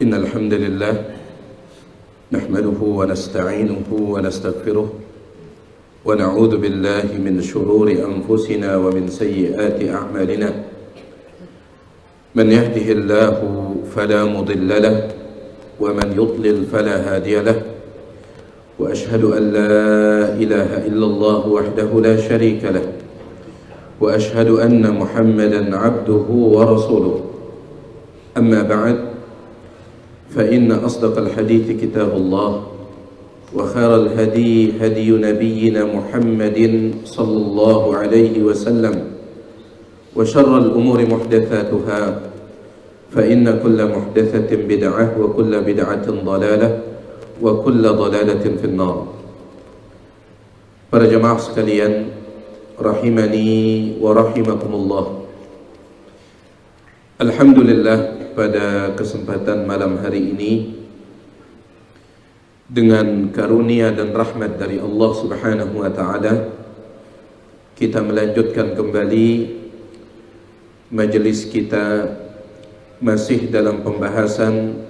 إن الحمد لله نحمده ونستعينه ونستغفره ونعوذ بالله من شرور أنفسنا ومن سيئات أعمالنا من يهده الله فلا مضل له ومن يضلل فلا هادي له وأشهد أن لا إله إلا الله وحده لا شريك له وأشهد أن محمدا عبده ورسوله أما بعد فإن أصدق الحديث كتاب الله وخير الهدي هدي نبينا محمد صلى الله عليه وسلم وشر الأمور محدثاتها فإن كل محدثة بدعة وكل بدعة ضلالة وكل ضلالة في النار. Para jemaah sekalian, rahimani wa rahimakumullah. Alhamdulillah, pada kesempatan malam hari ini dengan karunia dan rahmat dari Allah Subhanahu wa taala, kita melanjutkan kembali majelis kita masih dalam pembahasan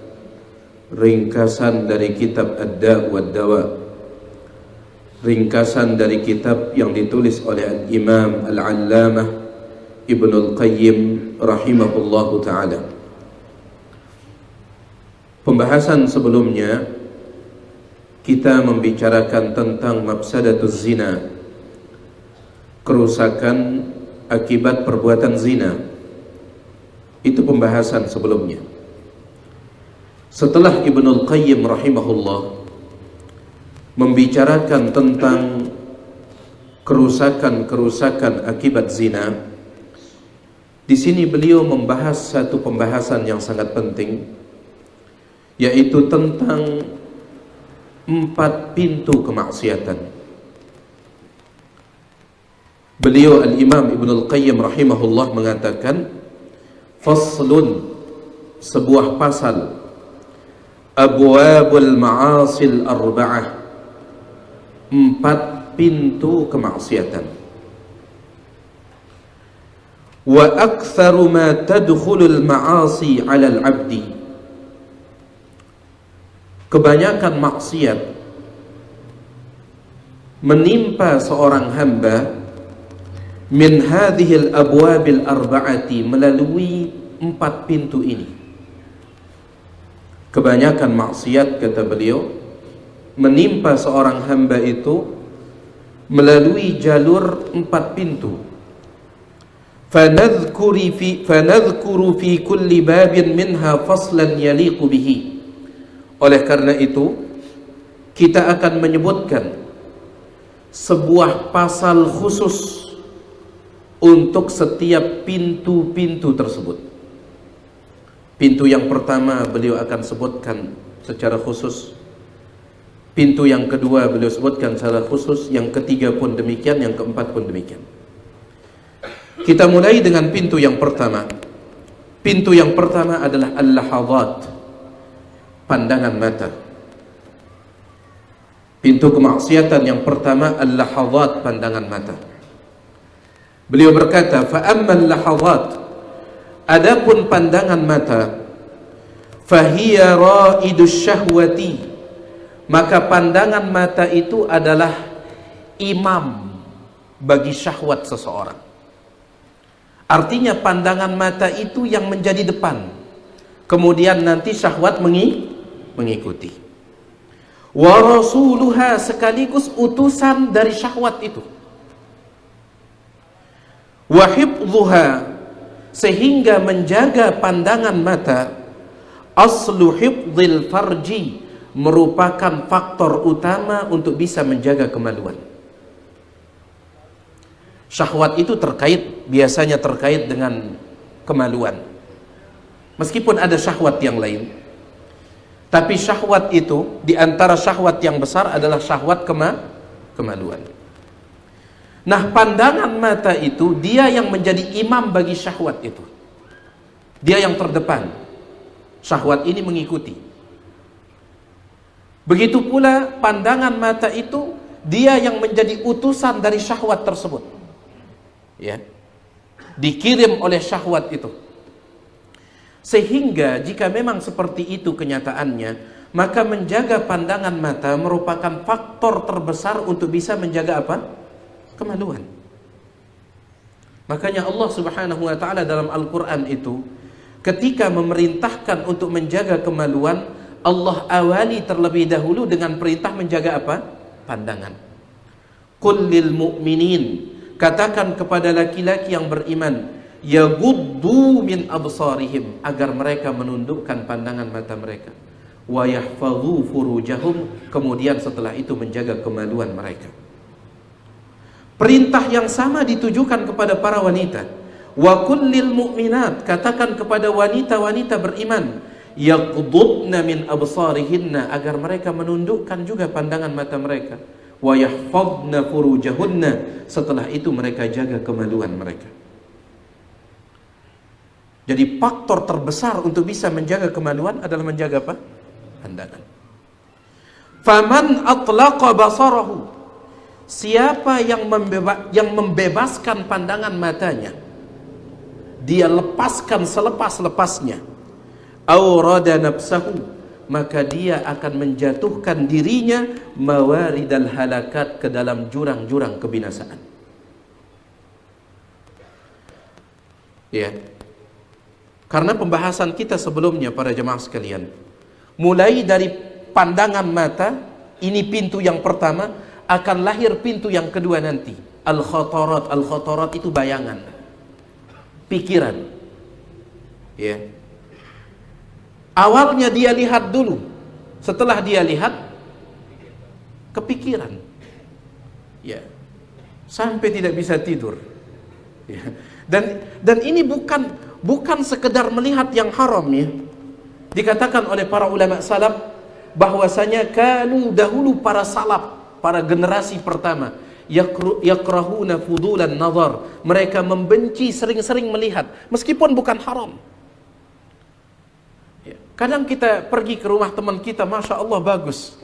ringkasan dari kitab Ad-Da' wad-Dawa, ringkasan dari kitab yang ditulis oleh Al-Imam Al-Allamah Ibnul Qayyim rahimahullahu ta'ala. Pembahasan sebelumnya kita membicarakan tentang mafsadatuz zina, kerusakan akibat perbuatan zina. Itu pembahasan sebelumnya. Setelah Ibnul Qayyim rahimahullah membicarakan tentang kerusakan-kerusakan akibat zina, di sini beliau membahas satu pembahasan yang sangat penting, yaitu tentang 4 pintu kemaksiatan. Beliau Al-Imam Ibnul Qayyim rahimahullah mengatakan, faslun, sebuah pasal, abwabul ma'asil arba'ah, 4 pintu kemaksiatan. Wa aktsaru ma tadkhulul ma'asi 'alal 'abdi, kebanyakan maksiat menimpa seorang hamba min hadhil abwabil arba'ati, melalui 4 pintu ini. Kebanyakan maksiat, kata beliau, menimpa seorang hamba itu melalui jalur 4 pintu. Fanadhkuru fi kulli babin minha faslan yaliqu bihi. Oleh karena itu, kita akan menyebutkan sebuah pasal khusus untuk setiap pintu-pintu tersebut. Pintu yang pertama beliau akan sebutkan secara khusus. Pintu yang kedua beliau sebutkan secara khusus. Yang ketiga pun demikian, yang keempat pun demikian. Kita mulai dengan pintu yang pertama. Pintu yang pertama adalah al-lahadhat, pandangan mata. Pintu kemaksiatan yang pertama al-lahadhat, pandangan mata. Beliau berkata, fa ammal lahadhat, adapun pandangan mata, fahiya raidus syahwati, maka pandangan mata itu adalah imam bagi syahwat seseorang. Artinya pandangan mata itu yang menjadi depan, kemudian nanti syahwat mengikuti. Wa rasuluha, sekaligus utusan dari syahwat itu. Wa hifdhuha, sehingga menjaga pandangan mata, aslu hifdhil farji, merupakan faktor utama untuk bisa menjaga kemaluan. Syahwat itu biasanya terkait dengan kemaluan. Meskipun ada syahwat yang lain, tapi syahwat itu, di antara syahwat yang besar adalah syahwat kemaluan. Nah, pandangan mata itu dia yang menjadi imam bagi syahwat itu. Dia yang terdepan. Syahwat ini mengikuti. Begitu pula pandangan mata itu dia yang menjadi utusan dari syahwat tersebut. Ya. Dikirim oleh syahwat itu. Sehingga jika memang seperti itu kenyataannya, maka menjaga pandangan mata merupakan faktor terbesar untuk bisa menjaga apa? Kemaluan. Makanya Allah Subhanahu wa taala dalam Al-Qur'an itu ketika memerintahkan untuk menjaga kemaluan, Allah awali terlebih dahulu dengan perintah menjaga apa? Pandangan. Qul lil mu'minin, katakan kepada laki-laki yang beriman, yaghuddu min absarihim, agar mereka menundukkan pandangan mata mereka, wa yahfadhu furujahum, kemudian setelah itu menjaga kemaluan mereka. Perintah yang sama ditujukan kepada para wanita. Wa kullil mu'minat, katakan kepada wanita-wanita beriman, yaghdudna min absarihinna, agar mereka menundukkan juga pandangan mata mereka, wa yahfadna furujahunna, setelah itu mereka jaga kemaluan mereka. Jadi faktor terbesar untuk bisa menjaga kemaluan adalah menjaga apa? Pandangan. Faman atlaqa basarahu, siapa yang membebaskan pandangan matanya, dia lepaskan selepas-lepasnya, awrada nafsahu, maka dia akan menjatuhkan dirinya mawaridal halakat, ke dalam jurang-jurang kebinasaan. Ya. Karena pembahasan kita sebelumnya para jemaah sekalian, mulai dari pandangan mata, ini pintu yang pertama, akan lahir pintu yang kedua nanti, al-khatarat. Al-khatarat itu bayangan, pikiran. Ya. Awalnya dia lihat dulu, setelah dia lihat kepikiran. Ya. Sampai tidak bisa tidur. Ya. Dan ini bukan sekedar melihat yang haram, ya. Dikatakan oleh para ulama salaf bahwasanya kanu dahulu para salaf, para generasi pertama, yakrahuna fudulan nazar, mereka membenci sering-sering melihat meskipun bukan haram. Ya. Kadang kita pergi ke rumah teman kita, masya Allah bagus,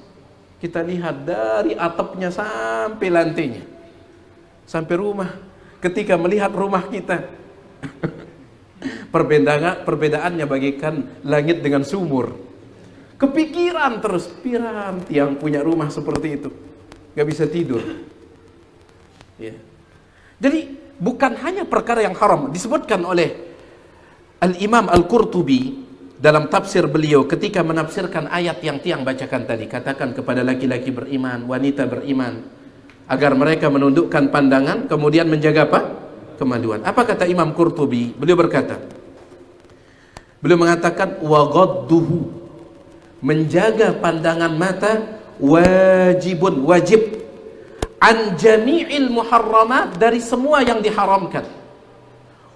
kita lihat dari atapnya sampai lantainya, sampai rumah. Ketika melihat rumah kita, perbedaannya bagaikan langit dengan sumur. Kepikiran terus, piranti yang punya rumah seperti itu, gak bisa tidur. Ya. Jadi bukan hanya perkara yang haram. Disebutkan oleh Al-Imam Al-Qurtubi dalam tafsir beliau ketika menafsirkan ayat yang tiang bacakan tadi, katakan kepada laki-laki beriman, wanita beriman, agar mereka menundukkan pandangan, kemudian menjaga apa? Kemaluan. Apa kata Imam Qurtubi? Beliau berkata, beliau mengatakan waghadduhu, menjaga pandangan mata, wajibun, wajib, an jami'il muharramat, dari semua yang diharamkan,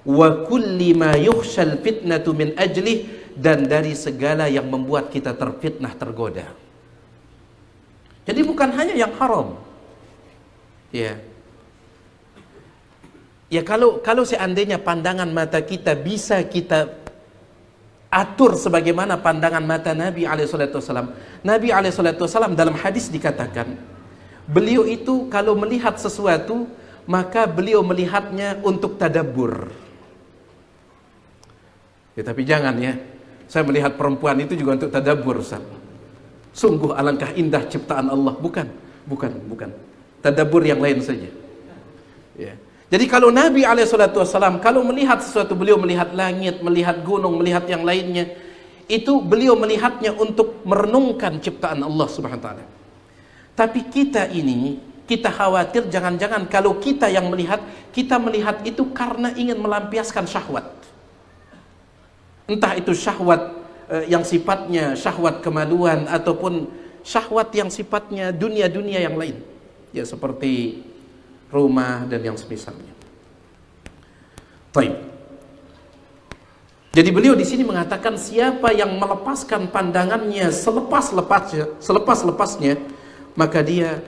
wa kulli ma yukhshal fitnatu min ajlih, dan dari segala yang membuat kita terfitnah, tergoda. Jadi bukan hanya yang haram. Ya. Ya, kalau seandainya pandangan mata kita bisa kita atur sebagaimana pandangan mata Nabi SAW. Nabi SAW dalam hadis dikatakan, beliau itu kalau melihat sesuatu, maka beliau melihatnya untuk tadabbur. Ya, tapi jangan ya, saya melihat perempuan itu juga untuk tadabbur, Ustaz. Sungguh alangkah indah ciptaan Allah. Bukan. Tadabbur yang lain saja. Ya. Jadi kalau Nabi SAW kalau melihat sesuatu, beliau melihat langit, melihat gunung, melihat yang lainnya, itu beliau melihatnya untuk merenungkan ciptaan Allah Subhanahu wa taala. Tapi kita ini, kita khawatir jangan-jangan kalau kita yang melihat, kita melihat itu karena ingin melampiaskan syahwat. Entah itu syahwat yang sifatnya syahwat kemaluan, ataupun syahwat yang sifatnya dunia-dunia yang lain. Ya, seperti rumah dan yang semisalnya. Baik. Jadi beliau di sini mengatakan siapa yang melepaskan pandangannya selepas-lepasnya, maka dia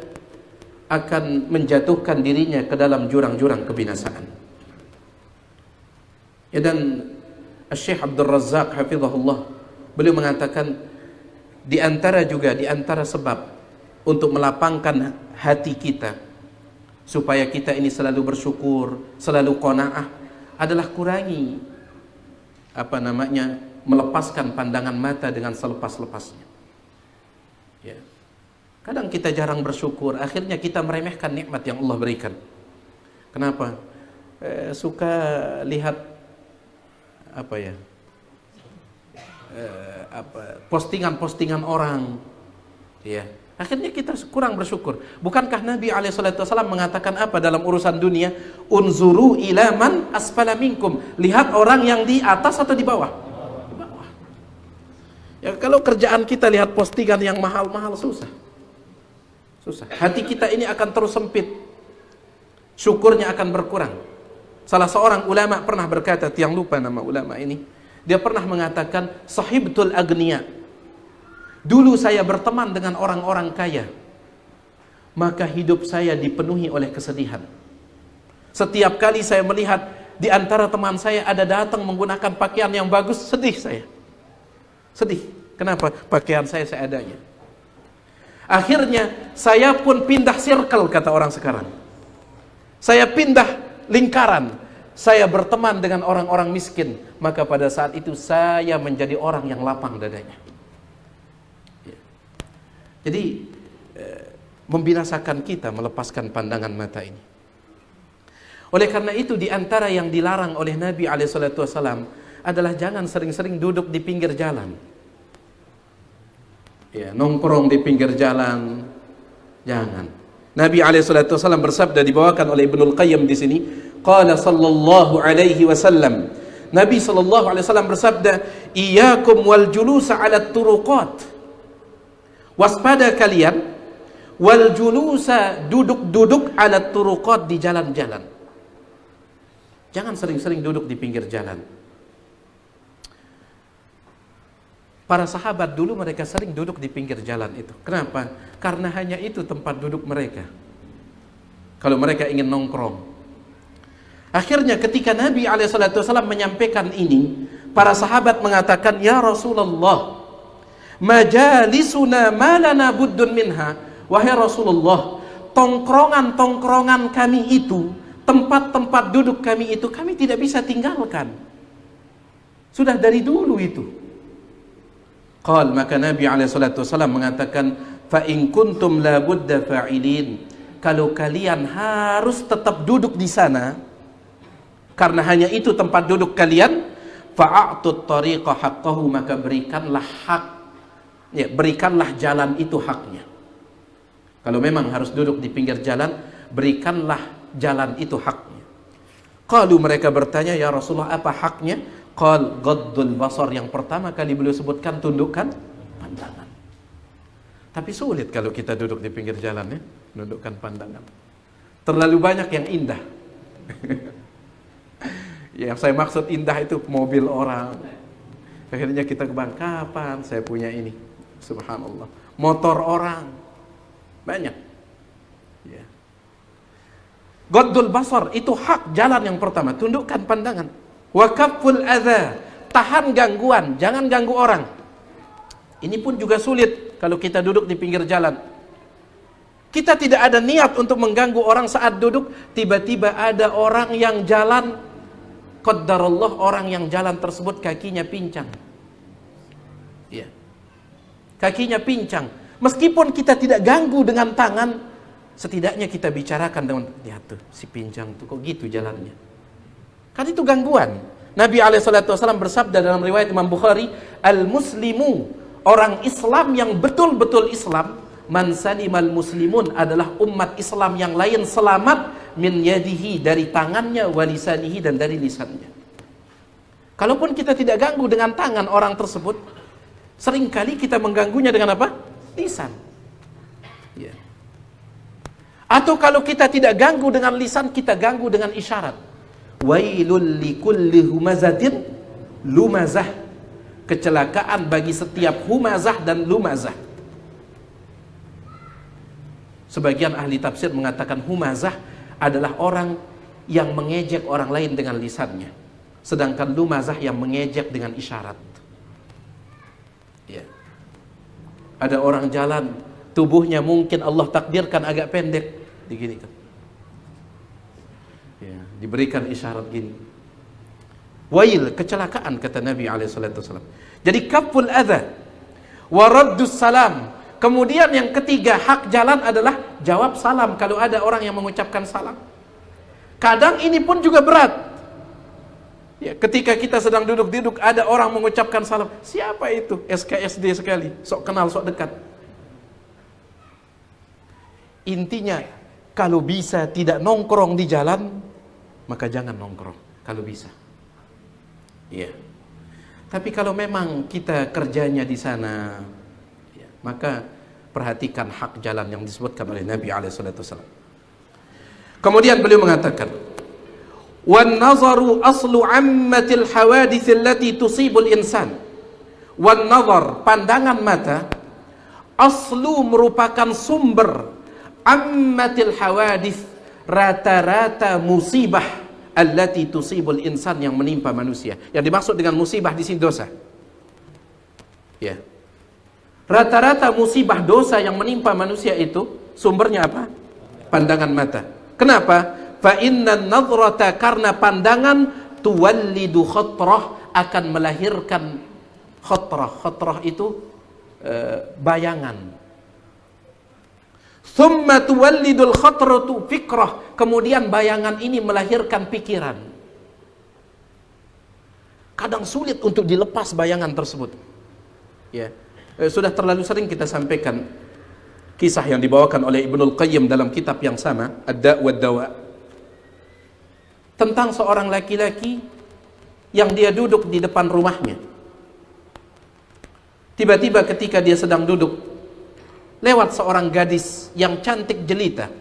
akan menjatuhkan dirinya ke dalam jurang-jurang kebinasaan. Ya, dan Syekh Abdul Razak hafizahullah, beliau mengatakan di antara sebab untuk melapangkan hati kita supaya kita ini selalu bersyukur, selalu qanaah, adalah kurangi melepaskan pandangan mata dengan selepas-lepasnya. Ya. Kadang kita jarang bersyukur, akhirnya kita meremehkan nikmat yang Allah berikan. Kenapa? Suka lihat postingan-postingan orang, ya. Akhirnya kita kurang bersyukur. Bukankah Nabi SAW mengatakan apa dalam urusan dunia? Unzuru ila man asfala minkum. Lihat orang yang di atas atau di bawah? Di bawah. Ya, kalau kerjaan kita lihat postingan yang mahal-mahal, susah. Hati kita ini akan terus sempit. Syukurnya akan berkurang. Salah seorang ulama pernah berkata, tiang lupa nama ulama ini. Dia pernah mengatakan, sahibtul agniya. Dulu saya berteman dengan orang-orang kaya, maka hidup saya dipenuhi oleh kesedihan. Setiap kali saya melihat di antara teman saya ada datang menggunakan pakaian yang bagus, sedih saya. Sedih. Kenapa? Pakaian saya seadanya. Akhirnya saya pun pindah circle, kata orang sekarang. Saya pindah lingkaran. Saya berteman dengan orang-orang miskin, maka pada saat itu saya menjadi orang yang lapang dadanya. Jadi membinasakan kita melepaskan pandangan mata ini. Oleh karena itu di antara yang dilarang oleh Nabi SAW adalah jangan sering-sering duduk di pinggir jalan. Ya, nongkrong di pinggir jalan, jangan. Nabi SAW bersabda, dibawakan oleh Ibnul Qayyim di sini, qala sallallahu alaihi wasallam. Nabi SAW bersabda, iyyakum wal julusa 'ala turuqat. Waspada kalian wal julusa, duduk-duduk 'ala turuqat, di jalan-jalan. Jangan sering-sering duduk di pinggir jalan. Para sahabat dulu mereka sering duduk di pinggir jalan itu. Kenapa? Karena hanya itu tempat duduk mereka. Kalau mereka ingin nongkrong. Akhirnya ketika Nabi SAW menyampaikan ini, para sahabat mengatakan, ya Rasulullah, majalisuna malana buddun minha. Wahai Rasulullah, tongkrongan-tongkrongan kami itu, tempat-tempat duduk kami itu, kami tidak bisa tinggalkan. Sudah dari dulu itu. Qal, maka Nabi SAW mengatakan, fa in kuntum la budda fa'ilin. Kalau kalian harus tetap duduk di sana, karena hanya itu tempat duduk kalian, fa'atut tariqa haqqahu, maka berikanlah hak, ya, berikanlah jalan itu haknya. Kalau memang harus duduk di pinggir jalan, berikanlah jalan itu haknya. Qalu, mereka bertanya, ya Rasulullah, apa haknya? Qal ghaddul basar. Yang pertama kali beliau sebutkan, tundukkan pandangan. Tapi sulit kalau kita duduk di pinggir jalan, ya, tundukkan pandangan. Terlalu banyak yang indah. Yang saya maksud indah itu mobil orang. Akhirnya kita kebang, kapan saya punya ini? Subhanallah. Motor orang banyak. Ya. Ghaddul basar itu hak, jalan yang pertama, tundukkan pandangan. Wa kafful adza, tahan gangguan, jangan ganggu orang. Ini pun juga sulit kalau kita duduk di pinggir jalan. Kita tidak ada niat untuk mengganggu orang saat duduk, tiba-tiba ada orang yang jalan, qaddarallah, orang yang jalan tersebut kakinya pincang. Ya. Kakinya pincang. Meskipun kita tidak ganggu dengan tangan, setidaknya kita bicarakan dengan, lihat tuh si pincang tuh kok gitu jalannya. Kan itu gangguan. Nabi SAW bersabda dalam riwayat Imam Bukhari, al-muslimu, orang Islam yang betul-betul Islam, man salimal muslimun, adalah umat Islam yang lain selamat, min yadihi, dari tangannya, walisanihi, dan dari lisannya. Kalaupun kita tidak ganggu dengan tangan orang tersebut, seringkali kita mengganggunya dengan apa? Lisan. Ya. Atau kalau kita tidak ganggu dengan lisan, kita ganggu dengan isyarat. Wailul likulli humazatin lumazah. Kecelakaan bagi setiap humazah dan lumazah. Sebagian ahli tafsir mengatakan humazah adalah orang yang mengejek orang lain dengan lisannya, sedangkan lumazah yang mengejek dengan isyarat. Ya. Ada orang jalan, tubuhnya mungkin Allah takdirkan agak pendek, diginikan. Ya, diberikan isyarat gini. Wail, kecelakaan, kata Nabi SAW. Jadi kaful adha wa raddus salam. Kemudian yang ketiga, hak jalan adalah jawab salam kalau ada orang yang mengucapkan salam. Kadang ini pun juga berat. Ya, ketika kita sedang duduk-duduk ada orang mengucapkan salam, siapa itu? SKSD sekali, sok kenal, sok dekat. Intinya, kalau bisa tidak nongkrong di jalan, maka jangan nongkrong kalau bisa. Ya. Tapi kalau memang kita kerjanya di sana, ya, maka perhatikan hak jalan yang disebutkan oleh Nabi SAW. Kemudian beliau mengatakan, wan nazaru aslu ammatil hawadits allati tusibul insan. Wan nazar, pandangan mata, aslu merupakan sumber ammatil hawadits, rata-rata musibah allati tusibul insan, yang menimpa manusia. Yang dimaksud dengan musibah di sini dosa. Ya. Rata-rata musibah dosa yang menimpa manusia itu sumbernya apa? Pandangan mata. Kenapa? Fa inna nadhrata, karena pandangan, tuwallidu khatrah, akan melahirkan khatrah. Khatrah itu bayangan. Thumma tuwallidul khatratu fikrah, kemudian bayangan ini melahirkan pikiran. Kadang sulit untuk dilepas bayangan tersebut. Ya, sudah terlalu sering kita sampaikan kisah yang dibawakan oleh Ibnul Qayyim dalam kitab yang sama, Ad-Da' wad-Dawa, tentang seorang laki-laki yang dia duduk di depan rumahnya. Tiba-tiba ketika dia sedang duduk, lewat seorang gadis yang cantik jelita.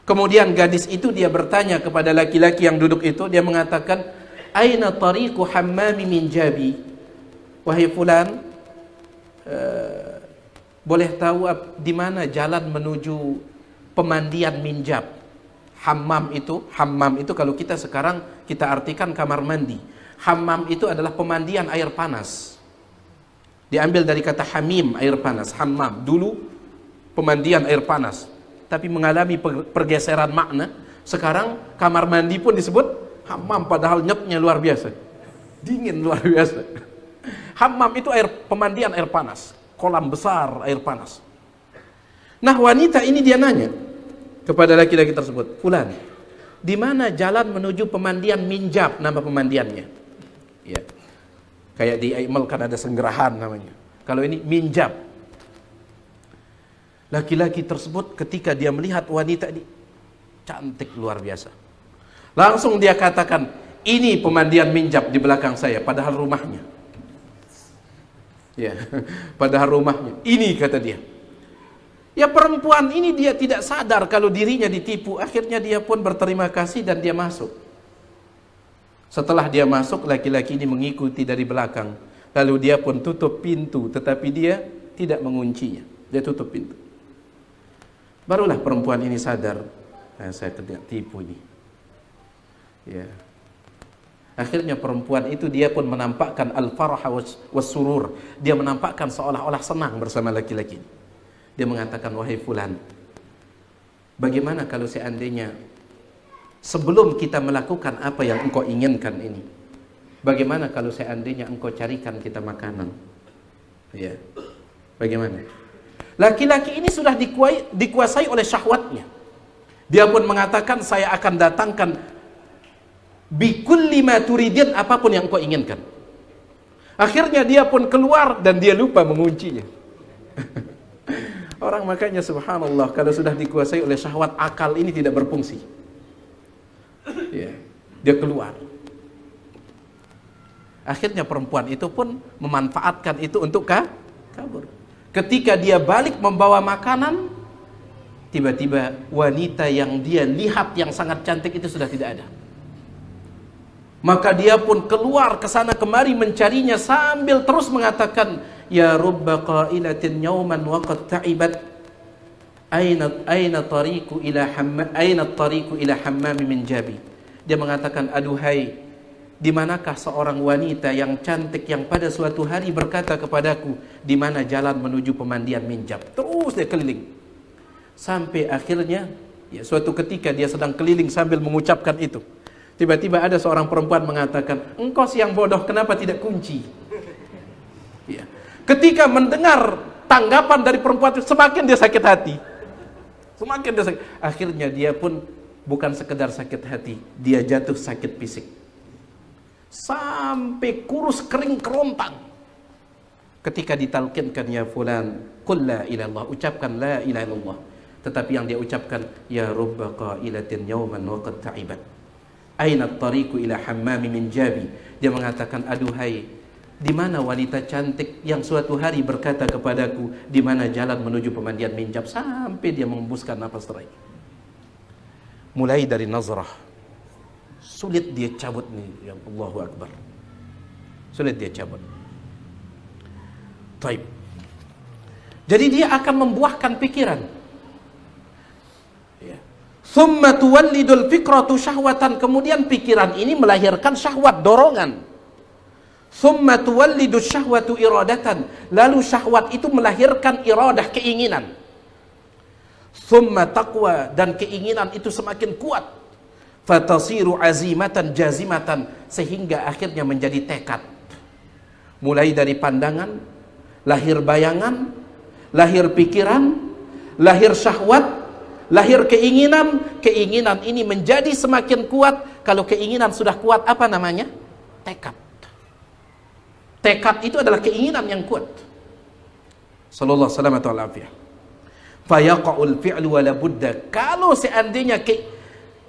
Kemudian gadis itu dia bertanya kepada laki-laki yang duduk itu, dia mengatakan, aina tariqu hammami min jabi? Wahai fulan, boleh tahu di mana jalan menuju pemandian minjab? Hammam itu kalau kita sekarang kita artikan kamar mandi. Hammam itu adalah pemandian air panas. Diambil dari kata hamim, air panas. Hammam dulu pemandian air panas, tapi mengalami pergeseran makna. Sekarang kamar mandi pun disebut hammam, padahal nyetnya luar biasa, dingin luar biasa. Hammam itu pemandian air panas, kolam besar air panas. Nah, wanita ini dia nanya kepada laki-laki tersebut, fulan, di mana jalan menuju pemandian minjab, nama pemandiannya. Ya. Kayak di Aimal kan ada senggerahan namanya. Kalau ini minjab. Laki-laki tersebut ketika dia melihat wanita ini cantik luar biasa, langsung dia katakan, ini pemandian minjab di belakang saya, padahal rumahnya. Ya, padahal rumahnya. Ini kata dia. Ya, perempuan ini dia tidak sadar kalau dirinya ditipu. Akhirnya dia pun berterima kasih dan dia masuk. Setelah dia masuk, laki-laki ini mengikuti dari belakang. Lalu dia pun tutup pintu, tetapi dia tidak menguncinya. Dia tutup pintu. Barulah perempuan ini sadar, saya kena tipu ini. Ya. Akhirnya perempuan itu dia pun menampakkan al-farah was surur. Dia menampakkan seolah-olah senang bersama laki-laki. Dia mengatakan, wahai fulan, bagaimana kalau seandainya sebelum kita melakukan apa yang engkau inginkan ini, bagaimana kalau seandainya engkau carikan kita makanan? Ya, bagaimana? Laki-laki ini sudah dikuasai oleh syahwatnya. Dia pun mengatakan, saya akan datangkan bikulli ma turidin, apapun yang engkau inginkan. Akhirnya dia pun keluar dan dia lupa menguncinya. Orang makanya subhanallah, kalau sudah dikuasai oleh syahwat, akal ini tidak berfungsi. Ya, dia keluar. Akhirnya perempuan itu pun memanfaatkan itu untuk kabur. Ketika dia balik membawa makanan, tiba-tiba wanita yang dia lihat yang sangat cantik itu sudah tidak ada. Maka dia pun keluar ke sana kemari mencarinya sambil terus mengatakan, ya rubba qailatin yawman wa qad ta'ibat, aina tariqu ila hammam min jabi. Dia mengatakan, aduhai, di manakah seorang wanita yang cantik yang pada suatu hari berkata kepadaku, di mana jalan menuju pemandian minjab? Terus dia keliling. Sampai akhirnya, ya, suatu ketika dia sedang keliling sambil mengucapkan itu. Tiba-tiba ada seorang perempuan mengatakan, engkau si yang bodoh, kenapa tidak kunci? Ya. Ketika mendengar tanggapan dari perempuan itu, semakin dia sakit hati. Semakin dia sakit. Akhirnya dia pun bukan sekedar sakit hati, dia jatuh sakit fisik. Sampai kurus kering kerontang. Ketika ditalkinkan, ya fulan, qul la ilaha illallah, ucapkan la ilaha illallah. Tetapi yang dia ucapkan, ya rubba qailatin yawman wa qad ta'ibat. Aina at-tariqu ila hammami min jabi. Dia mengatakan, aduhai, di mana wanita cantik yang suatu hari berkata kepadaku, di mana jalan menuju pemandian minjab, sampai dia mengembuskan napas terakhir. Mulai dari nazrah, sulit dia cabut nih, ya Allahu Akbar. Sulit dia cabut. Taib. Jadi dia akan membuahkan pikiran. Thumma tuwallidul fikratu syahwatan, kemudian pikiran ini melahirkan syahwat, dorongan. Thumma tuwallidus syahwatu iradatan, lalu syahwat itu melahirkan iradah, keinginan. Thumma taqwa, dan keinginan itu semakin kuat. Fatasiru azimatan jazimatan, sehingga akhirnya menjadi tekad. Mulai dari pandangan, lahir bayangan, lahir pikiran, lahir syahwat, lahir keinginan. Keinginan ini menjadi semakin kuat. Kalau keinginan sudah kuat, apa namanya? Tekad. Tekad itu adalah keinginan yang kuat. Sallallahu alaihi wasallam. Fayaqa'ul fi'lu wala budda. Kalau seandainya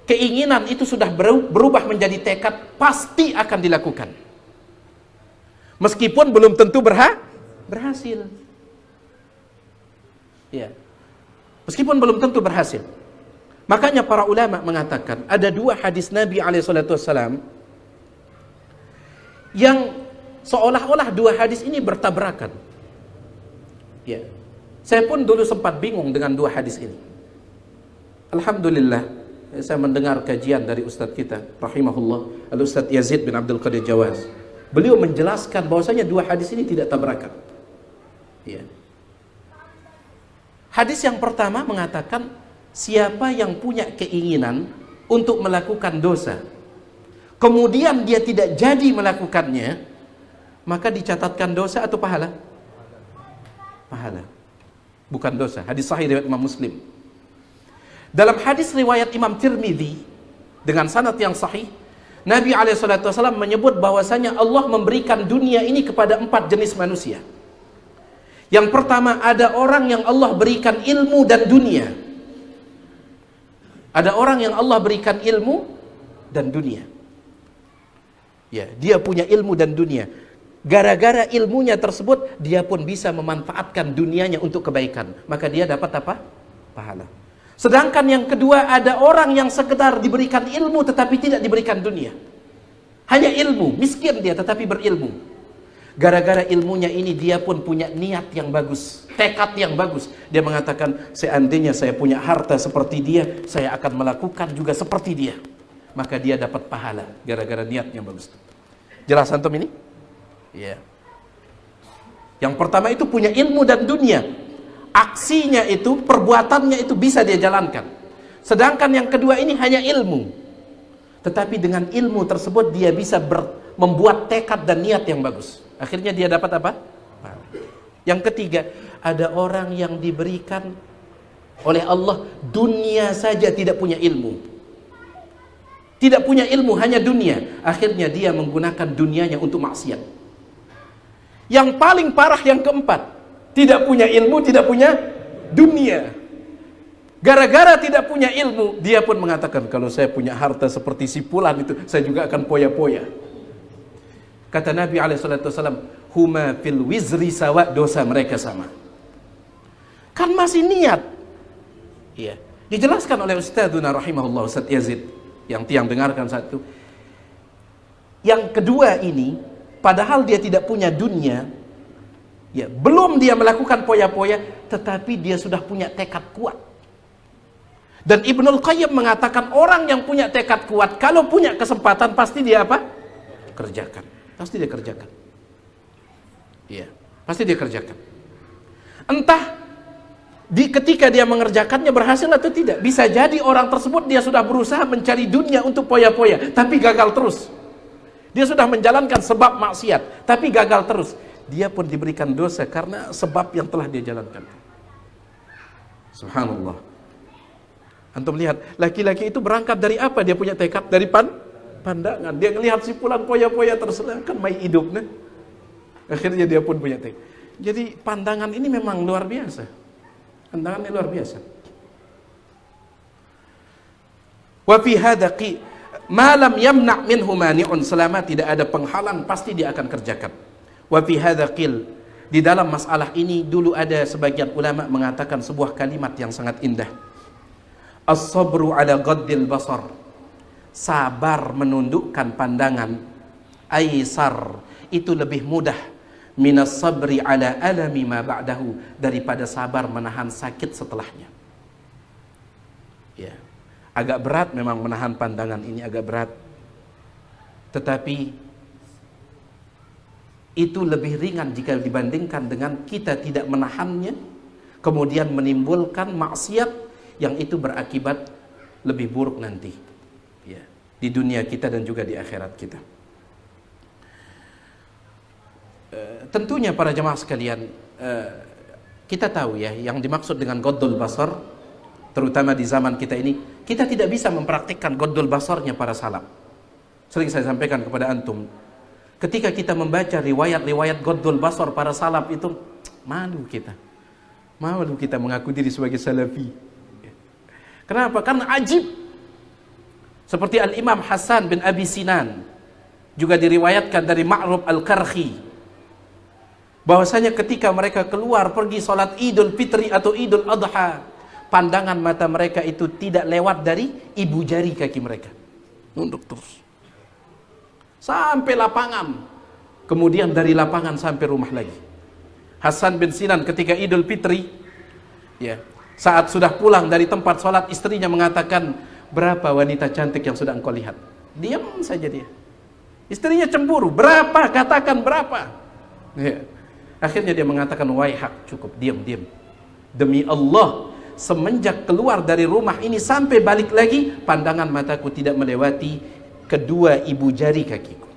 keinginan itu sudah berubah menjadi tekad, pasti akan dilakukan. Meskipun belum tentu berhasil. Ya. Meskipun belum tentu berhasil. Makanya para ulama mengatakan ada dua hadis Nabi SAW yang seolah-olah dua hadis ini bertabrakan. Ya. Saya pun dulu sempat bingung dengan dua hadis ini. Alhamdulillah, saya mendengar kajian dari Ustadz kita, rahimahullah, Al-Ustadz Yazid bin Abdul Qadir Jawaz. Beliau menjelaskan bahwasanya dua hadis ini tidak tabrakan. Ya. Hadis yang pertama mengatakan, siapa yang punya keinginan untuk melakukan dosa, kemudian dia tidak jadi melakukannya, maka dicatatkan dosa atau pahala? Pahala. Bukan dosa. Hadis sahih riwayat Imam Muslim. Dalam hadis riwayat Imam Tirmidzi dengan sanad yang sahih, Nabi SAW menyebut bahwasanya Allah memberikan dunia ini kepada 4 jenis manusia. Yang pertama, ada orang yang Allah berikan ilmu dan dunia. Ada orang yang Allah berikan ilmu dan dunia. Ya, dia punya ilmu dan dunia. Gara-gara ilmunya tersebut, dia pun bisa memanfaatkan dunianya untuk kebaikan. Maka dia dapat apa? Pahala. Sedangkan yang kedua, ada orang yang sekedar diberikan ilmu tetapi tidak diberikan dunia. Hanya ilmu, miskin dia tetapi berilmu. Gara-gara ilmunya ini dia pun punya niat yang bagus, tekad yang bagus. Dia mengatakan, seandainya saya punya harta seperti dia, saya akan melakukan juga seperti dia. Maka dia dapat pahala gara-gara niat yang bagus. Jelas antum ini? Ya. Yang pertama itu punya ilmu dan dunia. Aksinya itu, perbuatannya itu bisa dia jalankan. Sedangkan yang kedua ini hanya ilmu. Tetapi dengan ilmu tersebut dia bisa membuat tekad dan niat yang bagus. Akhirnya dia dapat apa? Yang ketiga, ada orang yang diberikan oleh Allah dunia saja, tidak punya ilmu. Tidak punya ilmu, hanya dunia. Akhirnya dia menggunakan dunianya untuk maksiat. Yang paling parah yang keempat, tidak punya ilmu, tidak punya dunia. Gara-gara tidak punya ilmu, dia pun mengatakan, kalau saya punya harta seperti si fulan itu, saya juga akan poya-poya. Kata Nabi SAW, huma fil wizri sawa, dosa mereka sama. Kan masih niat. Iya. Dijelaskan oleh Ustadzuna rahimahullah, Ustadz Yazid, yang tiang dengarkan satu. Yang kedua ini, padahal dia tidak punya dunia, ya, belum dia melakukan poya-poya, tetapi dia sudah punya tekad kuat. Dan Ibnul Qayyim mengatakan, orang yang punya tekad kuat, kalau punya kesempatan, pasti dia apa? Kerjakan. Pasti dia kerjakan. Iya, pasti dia kerjakan. Entah ketika dia mengerjakannya berhasil atau tidak. Bisa jadi orang tersebut dia sudah berusaha mencari dunia untuk poya-poya, tapi gagal terus. Dia sudah menjalankan sebab maksiat, tapi gagal terus. Dia pun diberikan dosa karena sebab yang telah dia jalankan. Subhanallah. Antum lihat, laki-laki itu berangkat dari apa? Dia punya tekad dari pandangan. Dia ngelihat si fulan poya-poya terus, kan mai hidup nah. Akhirnya dia pun punya tekad. Jadi pandangan ini memang luar biasa. Pandangannya luar biasa. Wa fi hadza ma lam yamna' minhu mani'un, selama tidak ada penghalang pasti dia akan kerjakan. Wa fi hadza di dalam masalah ini dulu ada sebagian ulama mengatakan sebuah kalimat yang sangat indah. As-sabru ala ghaddil basar. Sabar menundukkan pandangan. Aisar, itu lebih mudah minas sabri ala alami ma ba'dahu, daripada sabar menahan sakit setelahnya. Ya. Agak berat memang menahan pandangan ini, agak berat. Tetapi itu lebih ringan jika dibandingkan dengan kita tidak menahannya, kemudian menimbulkan maksiat yang itu berakibat lebih buruk nanti, ya, di dunia kita dan juga di akhirat kita. Tentunya para jemaah sekalian, kita tahu ya yang dimaksud dengan ghaddul basar, terutama di zaman kita ini, kita tidak bisa mempraktikkan ghaddul basarnya para salaf. Sering saya sampaikan kepada antum, ketika kita membaca riwayat-riwayat ghaddul basar para salaf itu, malu kita mengaku diri sebagai salafi. Kenapa? Karena ajib. Seperti Al-Imam Hasan bin Abi Sinan, juga diriwayatkan dari Ma'ruf Al-Karhi, bahwasanya ketika mereka keluar pergi sholat Idul Fitri atau Idul Adha, pandangan mata mereka itu tidak lewat dari ibu jari kaki mereka, nunduk terus sampai lapangan, kemudian dari lapangan sampai rumah lagi. Hasan bin Sinan ketika Idul Fitri, ya, saat sudah pulang dari tempat sholat, istrinya mengatakan, berapa wanita cantik yang sudah engkau lihat? Diam saja dia. Istrinya cemburu, berapa? Katakan berapa? Ya. Akhirnya dia mengatakan, waihak, cukup, diam. Demi Allah, semenjak keluar dari rumah ini sampai balik lagi, pandangan mataku tidak melewati kedua ibu jari kakiku.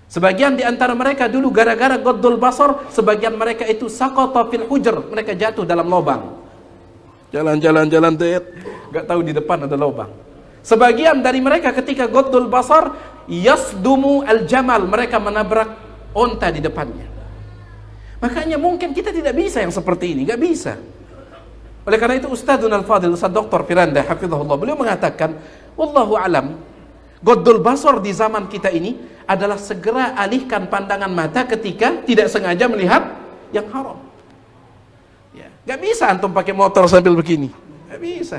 Sebagian di antara mereka dulu gara-gara ghaddul basar, sebagian mereka itu saqata fil hujr, mereka jatuh dalam lubang. Jalan, enggak tahu di depan ada lubang. Sebagian dari mereka ketika ghaddul basar, yasdumu al-jamal, mereka menabrak onta di depannya. Makanya mungkin kita tidak bisa yang seperti ini, enggak bisa. Oleh karena itu Ustadzun Al-Fadil, Ustadz Dr. Firanda hafizahullah, beliau mengatakan, wallahu alam, ghaddul basar di zaman kita ini adalah segera alihkan pandangan mata ketika tidak sengaja melihat yang haram. Ya, nggak bisa antum pakai motor sambil begini, nggak bisa.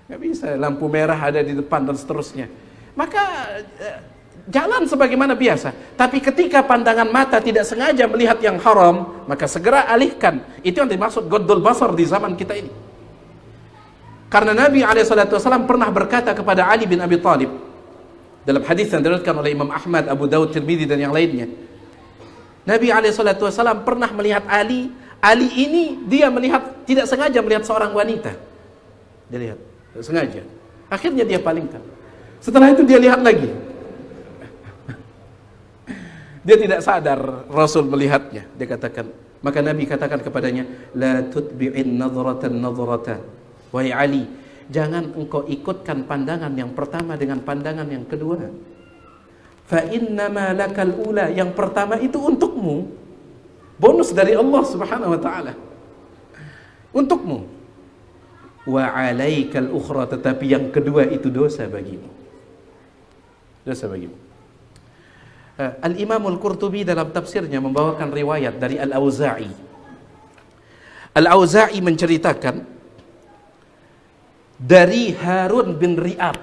Nggak bisa, lampu merah ada di depan dan seterusnya. Maka jalan sebagaimana biasa. Tapi ketika pandangan mata tidak sengaja melihat yang haram, maka segera alihkan. Itu yang dimaksud ghaddul basar di zaman kita ini. Karena Nabi SAW pernah berkata kepada Ali bin Abi Thalib, dalam hadis yang diriwayatkan oleh Imam Ahmad, Abu Daud, Tirmidzi dan yang lainnya, Nabi SAW pernah melihat Ali ini dia melihat, tidak sengaja melihat seorang wanita. Dia lihat, tidak sengaja. Akhirnya dia palingkan. Setelah itu dia lihat lagi. Dia tidak sadar Rasul melihatnya. Dia katakan, maka Nabi katakan kepadanya, la tutbi'in nadratan. Wahai Ali, jangan engkau ikutkan pandangan yang pertama dengan pandangan yang kedua. Fa innama lakal ula, yang pertama itu untukmu, bonus dari Allah Subhanahu wa taala, untukmu. Wa alaikal ukhra, tetapi yang kedua itu dosa bagimu. Dosa bagimu. Al-Imam Al-Qurtubi dalam tafsirnya membawakan riwayat dari Al-Auza'i. Al-Auza'i menceritakan dari Harun bin Ri'ab.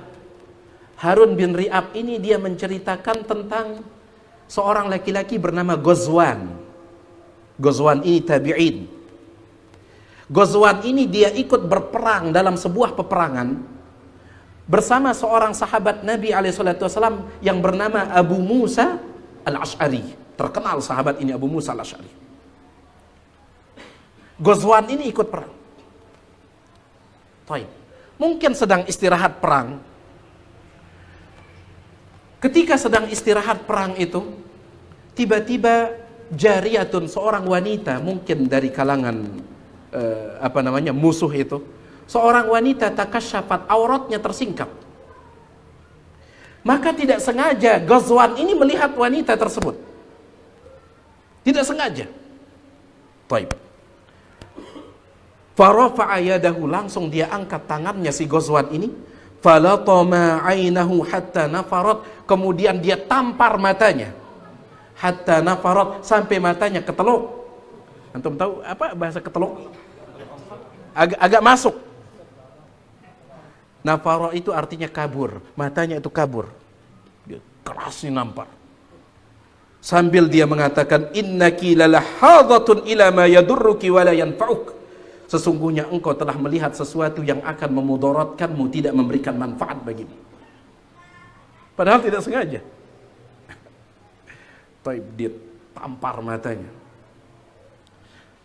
Harun bin Ri'ab ini dia menceritakan tentang seorang laki-laki bernama Ghazwan. Ghazwan ini tabi'in. Ghazwan ini dia ikut berperang dalam sebuah peperangan bersama seorang sahabat Nabi SAW yang bernama Abu Musa Al-Ash'ari. Terkenal sahabat ini Abu Musa Al-Ash'ari. Ghazwan ini ikut perang. Taib. Mungkin sedang istirahat perang. Ketika sedang istirahat perang itu, tiba-tiba jariyatun, seorang wanita mungkin dari kalangan musuh itu, seorang wanita takasyafat, auratnya tersingkap. Maka tidak sengaja Ghazwan ini melihat wanita tersebut. Tidak sengaja. Taib. Farafa'a yadahu, langsung dia angkat tangannya si Ghazwan ini. Falatama 'ainahu hatta nafarat, kemudian dia tampar matanya. Hatta nafarat, sampai matanya keteluk. Antum tahu apa bahasa keteluk? Agak masuk. Nafara itu artinya kabur, matanya itu kabur. Dia keras nih nampar. Sambil dia mengatakan, innaki lalahadhatun ila ma yadurruki wa la yanfa'uk. Sesungguhnya engkau telah melihat sesuatu yang akan memudaratkanmu, tidak memberikan manfaat bagimu. Padahal tidak sengaja. Taib, dia tampar matanya.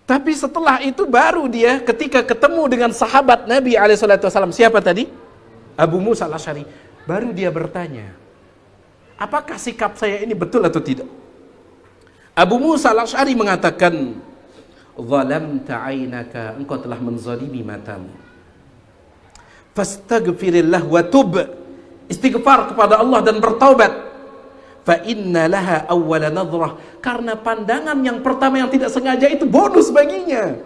Tapi setelah itu baru dia ketika ketemu dengan sahabat Nabi SAW, siapa tadi? Abu Musa al-Asy'ari. Baru dia bertanya, apakah sikap saya ini betul atau tidak? Abu Musa al-Asy'ari mengatakan, zalamta 'ainaka, engkau telah menzalimi matamu. Fastaghfirillah wa tub, istighfar kepada Allah dan bertaubat. Fa inna laha awwala nadhrah, karena pandangan yang pertama yang tidak sengaja itu bonus baginya.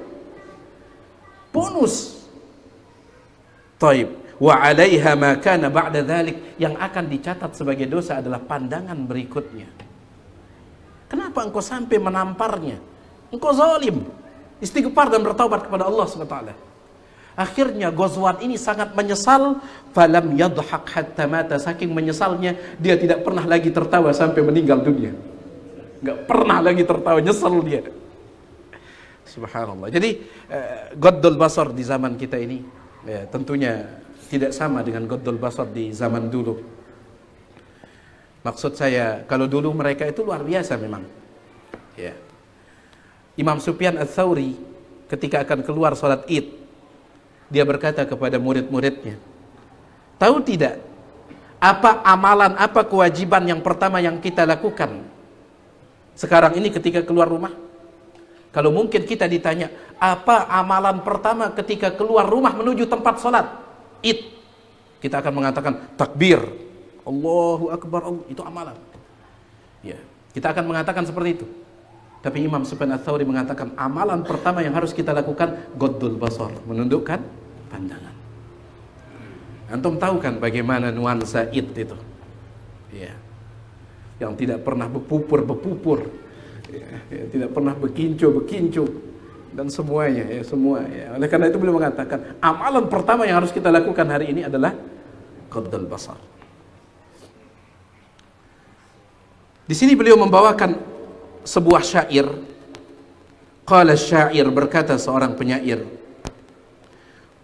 Bonus. Taib. Wa 'alaiha ma kana ba'da dzalik, yang akan dicatat sebagai dosa adalah pandangan berikutnya. Kenapa engkau sampai menamparnya? Engkau zalim. Istighfar dan bertaubat kepada Allah SWT. Akhirnya Ghazwan ini sangat menyesal. Falam yadhak hatta mata, saking menyesalnya dia tidak pernah lagi tertawa sampai meninggal dunia. Enggak pernah lagi tertawa, nyesal dia. Subhanallah. Jadi ghaddul basar di zaman kita ini ya, tentunya tidak sama dengan ghaddul basar di zaman dulu. Maksud saya, kalau dulu mereka itu luar biasa memang. Ya. Imam Sufyan Ats-Tsauri ketika akan keluar sholat Id, dia berkata kepada murid-muridnya, tahu tidak apa amalan, apa kewajiban yang pertama yang kita lakukan sekarang ini ketika keluar rumah? Kalau mungkin kita ditanya, apa amalan pertama ketika keluar rumah menuju tempat sholat Id? Kita akan mengatakan takbir, Allahu Akbar, itu amalan. Ya, kita akan mengatakan seperti itu. Tapi Imam Sufyan Ats-Tsauri mengatakan amalan pertama yang harus kita lakukan ghaddul basar, menundukkan pandangan. Antum tahu kan bagaimana nuansa Id itu? Ya. Yang tidak pernah berpupur, ya, tidak pernah berkincu dan semuanya ya, semua ya. Oleh karena itu beliau mengatakan amalan pertama yang harus kita lakukan hari ini adalah ghaddul basar. Di sini beliau membawakan sebuah syair. Qala syair, berkata seorang penyair,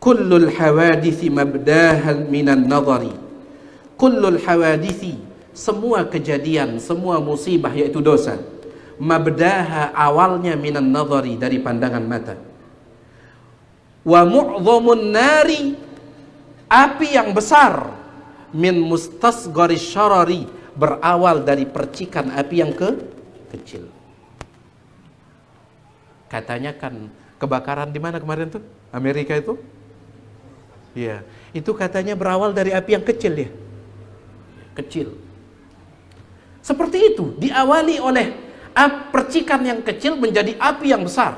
kullul hawadithi mabdahan minan nadhari. Kullul hawadithi, semua kejadian, semua musibah yaitu dosa, mabdaha, awalnya minan nadhari, dari pandangan mata. Wa mu'dhamun nari, api yang besar, min mustasgharis syarari, berawal dari percikan api yang kecil. Katanya kan kebakaran di mana kemarin tuh? Amerika itu? Iya, itu katanya berawal dari api yang kecil ya. Kecil. Seperti itu, diawali oleh percikan yang kecil menjadi api yang besar.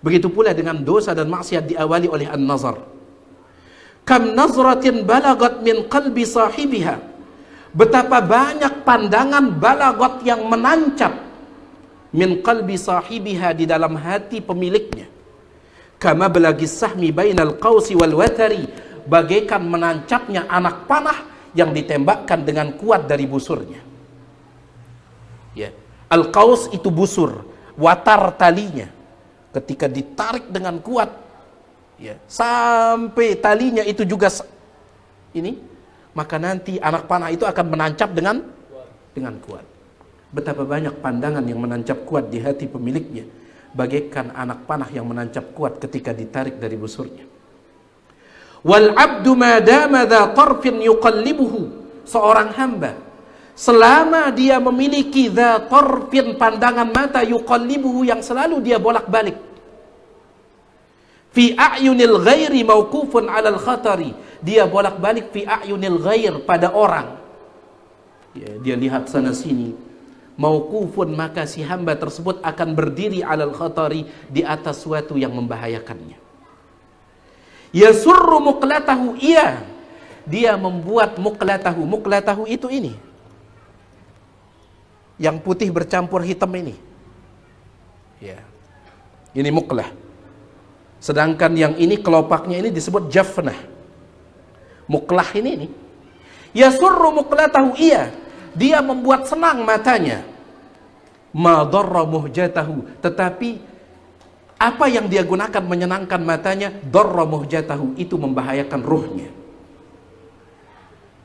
Begitu pula dengan dosa dan maksiat diawali oleh an-nazar. Kam nazratin balagat min qalbi sahibiha. Betapa banyak pandangan balagot yang menancap min qalbi sahibiha, di dalam hati pemiliknya. Kama balagis sahmi bainal qausi wal watari, bagaikan menancapnya anak panah yang ditembakkan dengan kuat dari busurnya. Ya, al-qaus itu busur, watar talinya. Ketika ditarik dengan kuat, ya, sampai talinya itu juga ini, maka nanti anak panah itu akan menancap dengan kuat. Betapa banyak pandangan yang menancap kuat di hati pemiliknya. bagaikan anak panah yang menancap kuat ketika ditarik dari busurnya. Wal abdu ma dama dha tarfin yuqallibuhu, seorang hamba selama dia memiliki dha tarfin, pandangan mata, yuqallibuhu, yang selalu dia bolak-balik, fi a'yunil ghairi mauqufun 'alal khatari, dia bolak-balik fi a'yunil ghair, pada orang, ya, dia lihat sana sini, mauqufun, maka si hamba tersebut akan berdiri 'alal khatari, di atas suatu yang membahayakannya. Yasurru muqlatahu, iya, dia membuat muqlatahu. Muqlatahu itu ini yang putih bercampur hitam ini, ya, ini muqlah. Sedangkan yang ini kelopaknya ini disebut jafnah. Muqlah ini. Yasurru muqlatahu, iya, dia membuat senang matanya. Ma darra muhjatahu, tetapi apa yang dia gunakan menyenangkan matanya, darra muhjatahu, itu membahayakan ruhnya.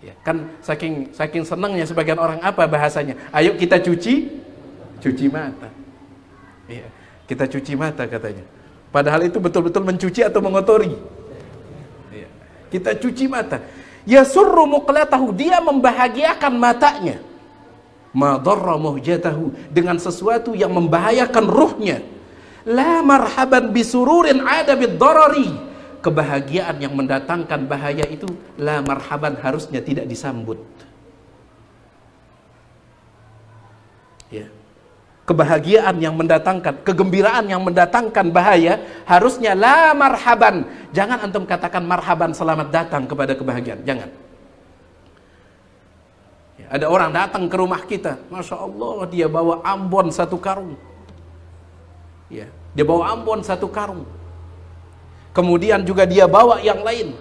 Ya, kan saking senangnya sebagian orang, apa bahasanya? Ayo kita cuci mata. Ya, kita cuci mata katanya. Padahal itu betul-betul mencuci atau mengotori. Ya, kita cuci mata. Yasurru muqlatahu, dia membahagiakan matanya. Ma darra muhjatahu, dengan sesuatu yang membahayakan ruhnya. La marhaban bisururin ada bid-darari, kebahagiaan yang mendatangkan bahaya itu la marhaban, harusnya tidak disambut. Ya. Kebahagiaan yang mendatangkan, kegembiraan yang mendatangkan bahaya, harusnya la marhaban. Jangan antum katakan marhaban, selamat datang kepada kebahagiaan, jangan. Ya, ada orang datang ke rumah kita, Masya Allah, dia bawa ambon 1 karung. Ya, dia bawa ambon 1 karung. Kemudian juga dia bawa yang lain.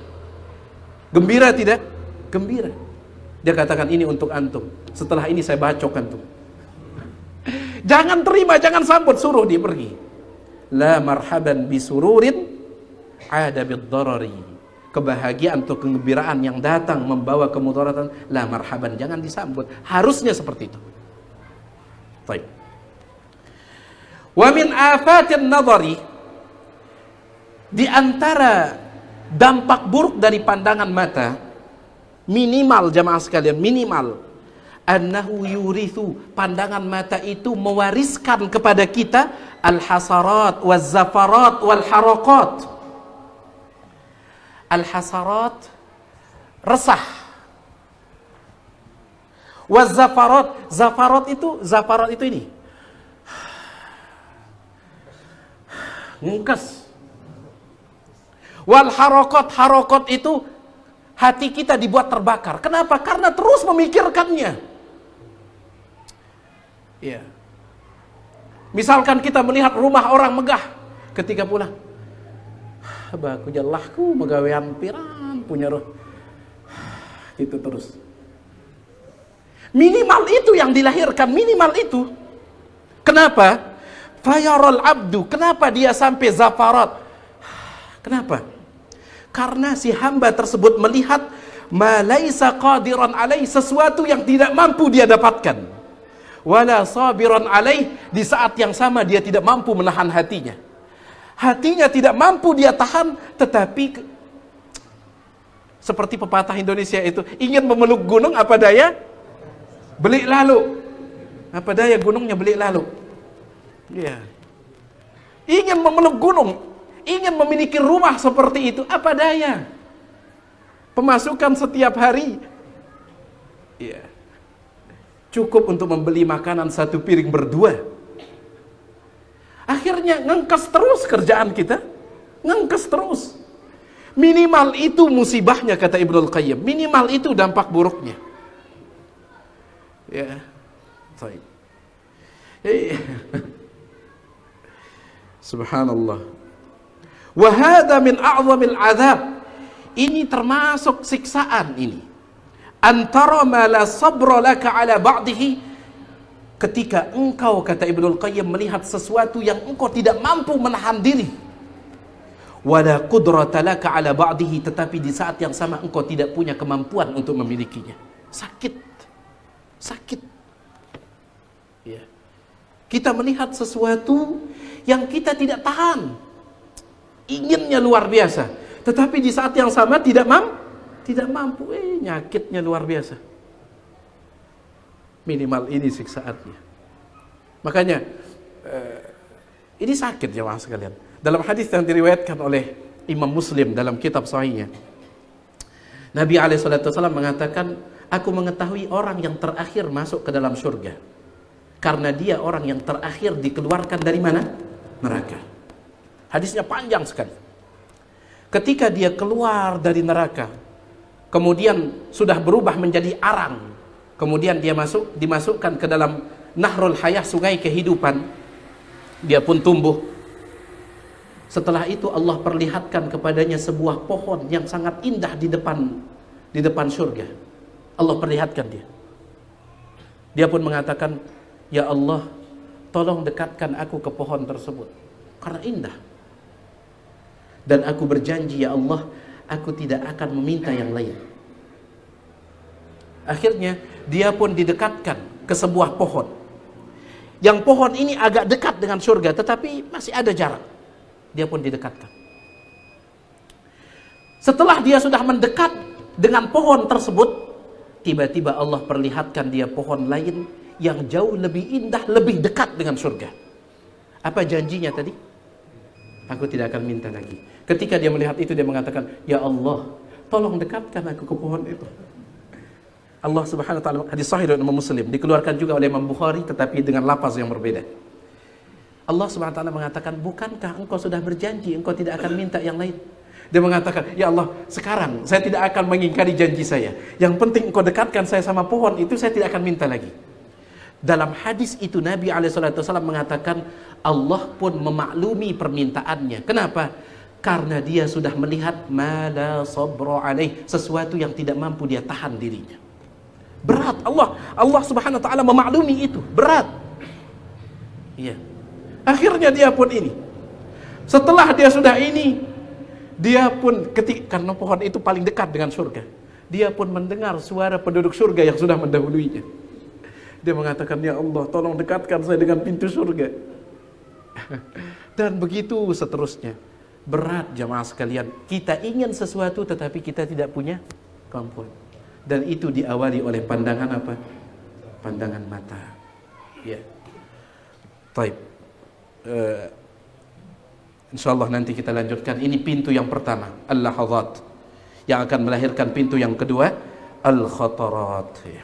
Gembira tidak? Gembira. Dia katakan, ini untuk antum. Setelah ini saya bacok antum. Jangan terima, jangan sambut, suruh dia pergi. La marhaban bisururin ada bid-darari, kebahagiaan atau kegembiraan yang datang membawa kemudaratan, la marhaban, jangan disambut. Harusnya seperti itu. Baik. Wa min afatin nadhari, di antara dampak buruk dari pandangan mata, minimal jamaah sekalian, minimal, annahu yurithu, pandangan mata itu mewariskan kepada kita al-hasarat waz-zafarat wal-harakat. Al-hasarat, resah. Waz-zafarat, zafarat itu ini, ngengkes. Wal harakot itu hati kita dibuat terbakar. Kenapa? Karena terus memikirkannya. Ya. Misalkan kita melihat rumah orang megah, ketika pulang, baku jalahku megawean piran punya roh. Itu terus. Minimal itu yang dilahirkan, minimal itu. Kenapa? Fayarul abdu, kenapa dia sampai zafarat? Kenapa? Karena si hamba tersebut melihat ma laisa qadiran alaih, sesuatu yang tidak mampu dia dapatkan. Wala sabiran alaih, di saat yang sama dia tidak mampu menahan hatinya. Hatinya tidak mampu dia tahan, tetapi seperti pepatah Indonesia itu, ingin memeluk gunung apa daya? Belik lalu. Apa daya gunungnya belik lalu? Ya. Ingin memeluk gunung, ingin memiliki rumah seperti itu, apa daya? Pemasukan setiap hari, ya, cukup untuk membeli makanan 1 piring berdua. Akhirnya ngengkes terus kerjaan kita, ngengkes terus. Minimal itu musibahnya, kata Ibnul Qayyim. Minimal itu dampak buruknya. Ya, baik. Subhanallah. Wa hadza min a'zamil azab. Ini termasuk siksaan ini. Antara ma la sabra laka ala ba'dihi, ketika engkau, kata Ibnul Qayyim, melihat sesuatu yang engkau tidak mampu menahan diri. Wala qudrata laka ala ba'dihi, tetapi di saat yang sama engkau tidak punya kemampuan untuk memilikinya. Sakit. Ya. Kita melihat sesuatu yang kita tidak tahan. Inginnya luar biasa. Tetapi di saat yang sama tidak mampu. Nyakitnya luar biasa. Minimal ini siksaannya. Makanya ini sakit jemaah sekalian. Dalam hadis yang diriwayatkan oleh Imam Muslim dalam kitab sahihnya, Nabi SAW mengatakan, aku mengetahui orang yang terakhir masuk ke dalam surga karena dia orang yang terakhir dikeluarkan dari mana? Neraka. Hadisnya panjang sekali. Ketika dia keluar dari neraka, kemudian sudah berubah menjadi arang, kemudian dia dimasukkan ke dalam Nahrul Hayah, sungai kehidupan, dia pun tumbuh. Setelah itu Allah perlihatkan kepadanya sebuah pohon yang sangat indah di depan surga. Allah perlihatkan dia. Dia pun mengatakan, ya Allah, tolong dekatkan aku ke pohon tersebut karena indah. Dan aku berjanji, ya Allah, aku tidak akan meminta yang lain. Akhirnya dia pun didekatkan ke sebuah pohon. Yang pohon ini agak dekat dengan surga, tetapi masih ada jarak. Dia pun didekatkan. Setelah dia sudah mendekat dengan pohon tersebut, tiba-tiba Allah perlihatkan dia pohon lain yang jauh lebih indah, lebih dekat dengan surga. Apa janjinya tadi? Aku tidak akan minta lagi. Ketika dia melihat itu, dia mengatakan, ya Allah, tolong dekatkan aku ke pohon itu. Allah Subhanahu wa taala, hadis sahih dari Imam Muslim, dikeluarkan juga oleh Imam Bukhari tetapi dengan lafaz yang berbeda. Allah Subhanahu wa taala mengatakan, bukankah engkau sudah berjanji engkau tidak akan minta yang lain? Dia mengatakan, ya Allah, sekarang saya tidak akan mengingkari janji saya. Yang penting engkau dekatkan saya sama pohon itu, saya tidak akan minta lagi. Dalam hadis itu Nabi SAW mengatakan, Allah pun memaklumi permintaannya. Kenapa? Karena dia sudah melihat ma la sabra alaih, sesuatu yang tidak mampu dia tahan dirinya. Berat. Allah Subhanahu wa taala memaklumi itu, berat. Iya. Akhirnya dia pun ini. Setelah dia sudah ini, dia pun karena pohon itu paling dekat dengan surga, dia pun mendengar suara penduduk surga yang sudah mendahuluinya. Dia mengatakan, ya Allah, tolong dekatkan saya dengan pintu surga. Dan begitu seterusnya. Berat jamaah sekalian. Kita ingin sesuatu tetapi kita tidak punya kemampuan. Dan itu diawali oleh pandangan apa? Pandangan mata. Ya. Baik. InsyaAllah nanti kita lanjutkan. Ini pintu yang pertama, al-lahazat, yang akan melahirkan pintu yang kedua, al-khatarat. Ya.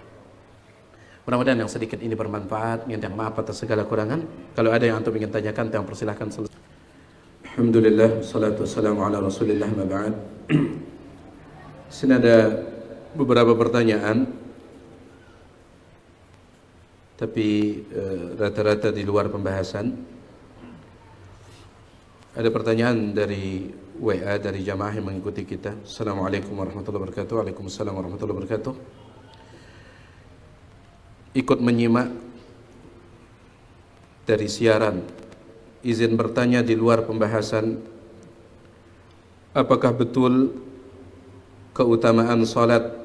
Mudah-mudahan yang sedikit ini bermanfaat. Minta maaf atas segala kurangan. Kalau ada yang antum ingin tanyakan, tolong persilahkan. Alhamdulillah, salatu wassalamu ala rasulillah, ma ba'd. Sini ada beberapa pertanyaan, tapi rata-rata di luar pembahasan. Ada pertanyaan dari WA dari jamaah yang mengikuti kita. Assalamualaikum warahmatullahi wabarakatuh. Waalaikumsalam warahmatullahi wabarakatuh. Ikut menyimak dari siaran. Izin bertanya di luar pembahasan. Apakah betul keutamaan salat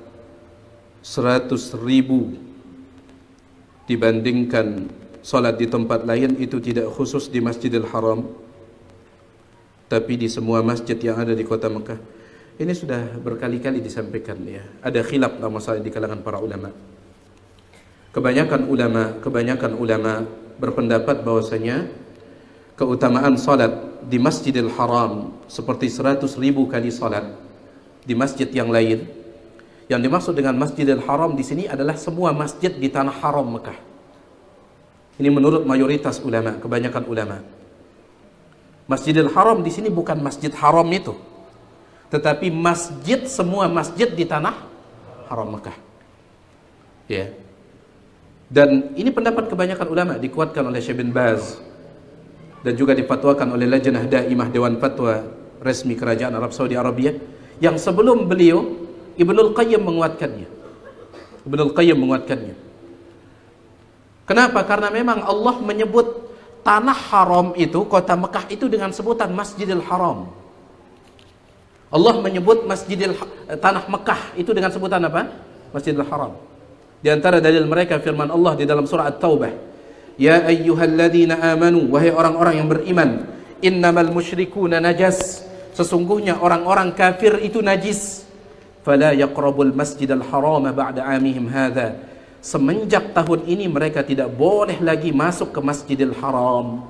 100.000 dibandingkan salat di tempat lain itu tidak khusus di Masjidil Haram, tapi di semua masjid yang ada di kota Mekah? Ini sudah berkali-kali disampaikan ya. Ada khilaf dalam masalah di kalangan para ulama. Kebanyakan ulama berpendapat bahwasanya keutamaan salat di Masjidil Haram seperti 100.000 kali salat di masjid yang lain. Yang dimaksud dengan Masjidil Haram di sini adalah semua masjid di tanah haram Mekah. Ini menurut mayoritas ulama, kebanyakan ulama. Masjidil Haram di sini bukan masjid haram itu, tetapi masjid, semua masjid di tanah haram Mekah. Ya. Dan ini pendapat kebanyakan ulama, dikuatkan oleh Syekh bin Baz dan juga difatwakan oleh Lajnah Daimah Dewan Fatwa resmi Kerajaan Arab Saudi Arabia, yang sebelum beliau Ibnul Qayyim menguatkannya. Kenapa? Karena memang Allah menyebut tanah haram itu, kota Mekah itu dengan sebutan Masjidil Haram. Allah menyebut tanah Mekah itu dengan sebutan apa? Masjidil Haram. Di antara dalil mereka firman Allah di dalam surah At-Taubah, Ya ayyuhalladzina amanu, wahai orang-orang yang beriman, innamal musyrikuuna najas, sesungguhnya orang-orang kafir itu najis. Fala yaqrabul masjidal harama ba'da amihim hadza, semenjak tahun ini mereka tidak boleh lagi masuk ke Masjidil Haram.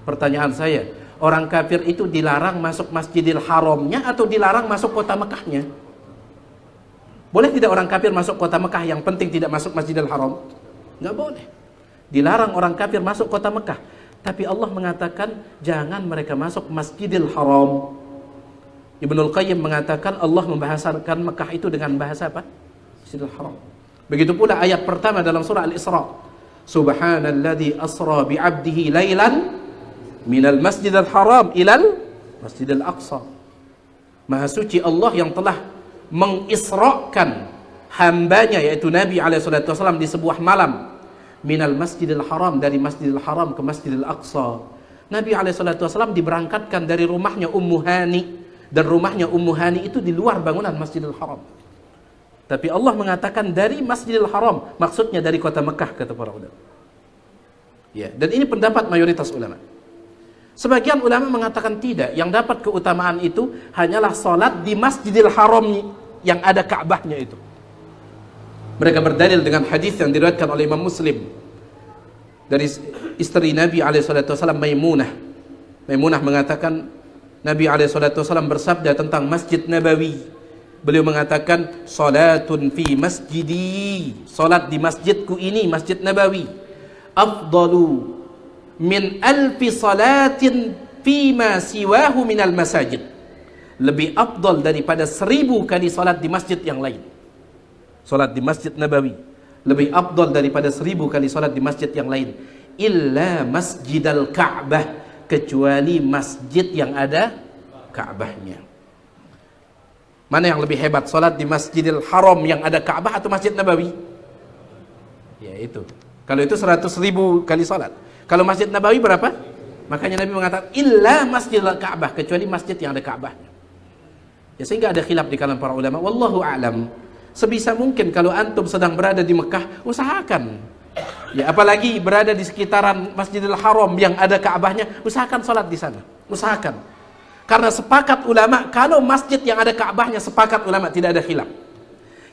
Pertanyaan saya, orang kafir itu dilarang masuk Masjidil Haramnya atau dilarang masuk kota Mekahnya? Boleh tidak orang kafir masuk kota Mekah, yang penting tidak masuk Masjidil Haram? Nggak boleh. Dilarang orang kafir masuk kota Mekah. Tapi Allah mengatakan jangan mereka masuk Masjidil Haram. Ibnul Qayyim mengatakan Allah membahasakan Mekah itu dengan bahasa apa? Masjidil Haram. Begitu pula ayat pertama dalam surah Al-Isra. Subhanalladzi asra bi'abdihi lailan minal masjidil haram ilal masjidil aqsa. Maha suci Allah yang telah mengisrakan hambanya, yaitu Nabi SAW, di sebuah malam. Minal masjidil haram, dari masjidil haram ke masjidil aqsa. Nabi SAW diberangkatkan dari rumahnya Ummu Hani, dan rumahnya Ummu Hani itu di luar bangunan Masjidil Haram. Tapi Allah mengatakan dari Masjidil Haram, maksudnya dari kota Mekah, kata para ulama. Ya, dan ini pendapat mayoritas ulama. Sebagian ulama mengatakan tidak, yang dapat keutamaan itu hanyalah salat di Masjidil Haram yang ada Ka'bahnya itu. Mereka berdalil dengan hadis yang diriwayatkan oleh Imam Muslim dari istri Nabi SAW, Maimunah. Maimunah mengatakan Nabi SAW bersabda tentang Masjid Nabawi. Beliau mengatakan, salatun fi masjidi, salat di masjidku ini, Masjid Nabawi, afdalu min alfi salatin fima siwahu minal masajid, lebih afdal daripada 1000 kali salat di masjid yang lain. Salat di Masjid Nabawi lebih afdal daripada 1000 kali salat di masjid yang lain. Illa Masjidal Ka'bah, kecuali masjid yang ada Ka'bahnya. Mana yang lebih hebat, salat di Masjidil Haram yang ada Ka'bah atau Masjid Nabawi? Ya itu. Kalau itu 100.000 kali salat. Kalau Masjid Nabawi berapa? Makanya Nabi mengatakan illa Masjidil Ka'bah, kecuali masjid yang ada Ka'bahnya. Ya, sehingga ada khilaf di kalangan para ulama. Wallahu a'lam. Sebisa mungkin kalau antum sedang berada di Mekah, usahakan. Ya, apalagi berada di sekitaran Masjidil Haram yang ada Ka'bahnya, usahakan salat di sana. Usahakan. Karena sepakat ulama, kalau masjid yang ada Ka'bahnya, sepakat ulama tidak ada khilaf.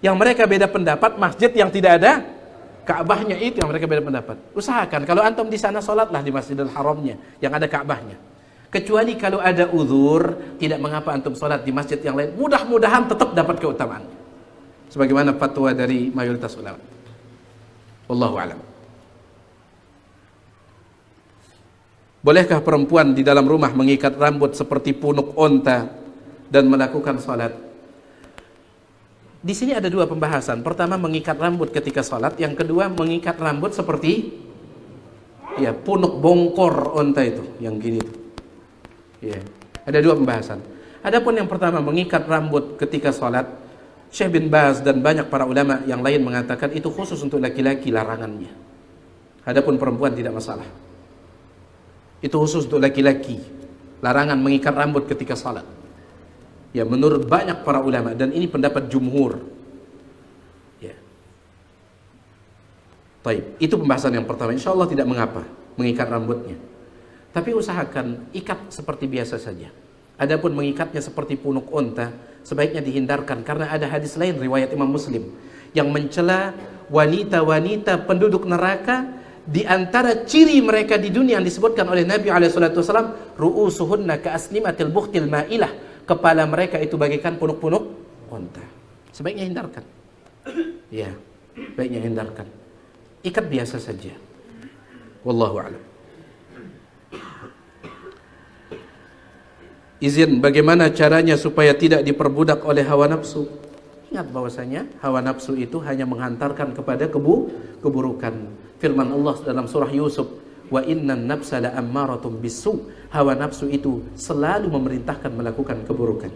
Yang mereka beda pendapat, masjid yang tidak ada Ka'bahnya itu yang mereka beda pendapat. Usahakan kalau antum di sana, salatlah di Masjidil Haramnya yang ada Ka'bahnya. Kecuali kalau ada uzur, tidak mengapa antum salat di masjid yang lain. Mudah-mudahan tetap dapat keutamaan. Sebagaimana fatwa dari mayoritas ulama. Wallahu a'lam. Bolehkah perempuan di dalam rumah mengikat rambut seperti punuk onta dan melakukan salat? Di sini ada dua pembahasan. Pertama, mengikat rambut ketika salat. Yang kedua, mengikat rambut seperti ya punuk bongkor onta itu, yang gini. Ya, ada dua pembahasan. Adapun yang pertama, mengikat rambut ketika salat, Syekh bin Baz dan banyak para ulama yang lain mengatakan itu khusus untuk laki-laki larangannya. Adapun perempuan tidak masalah. Itu khusus untuk laki-laki, larangan mengikat rambut ketika salat. Ya, menurut banyak para ulama, dan ini pendapat jumhur. Ya. Taib, itu pembahasan yang pertama. Insya Allah tidak mengapa mengikat rambutnya. Tapi usahakan ikat seperti biasa saja. Adapun mengikatnya seperti punuk onta, sebaiknya dihindarkan, karena ada hadis lain riwayat Imam Muslim yang mencela wanita-wanita penduduk neraka. Di antara ciri mereka di dunia yang disebutkan oleh Nabi SAW, ru'usuhunna ka'asnimatil bukhtil ma'ilah, kepala mereka itu bagaikan punuk-punuk onta. Sebaiknya hindarkan. Ya, sebaiknya hindarkan. Ikat biasa saja. Wallahu a'lam. Izin, bagaimana caranya supaya tidak diperbudak oleh hawa nafsu? Ingat bahwasanya hawa nafsu itu hanya menghantarkan kepada keburukan. Firman Allah dalam surah Yusuf, wa innan nafsa la'ammaratun bisu, hawa nafsu itu selalu memerintahkan melakukan keburukan.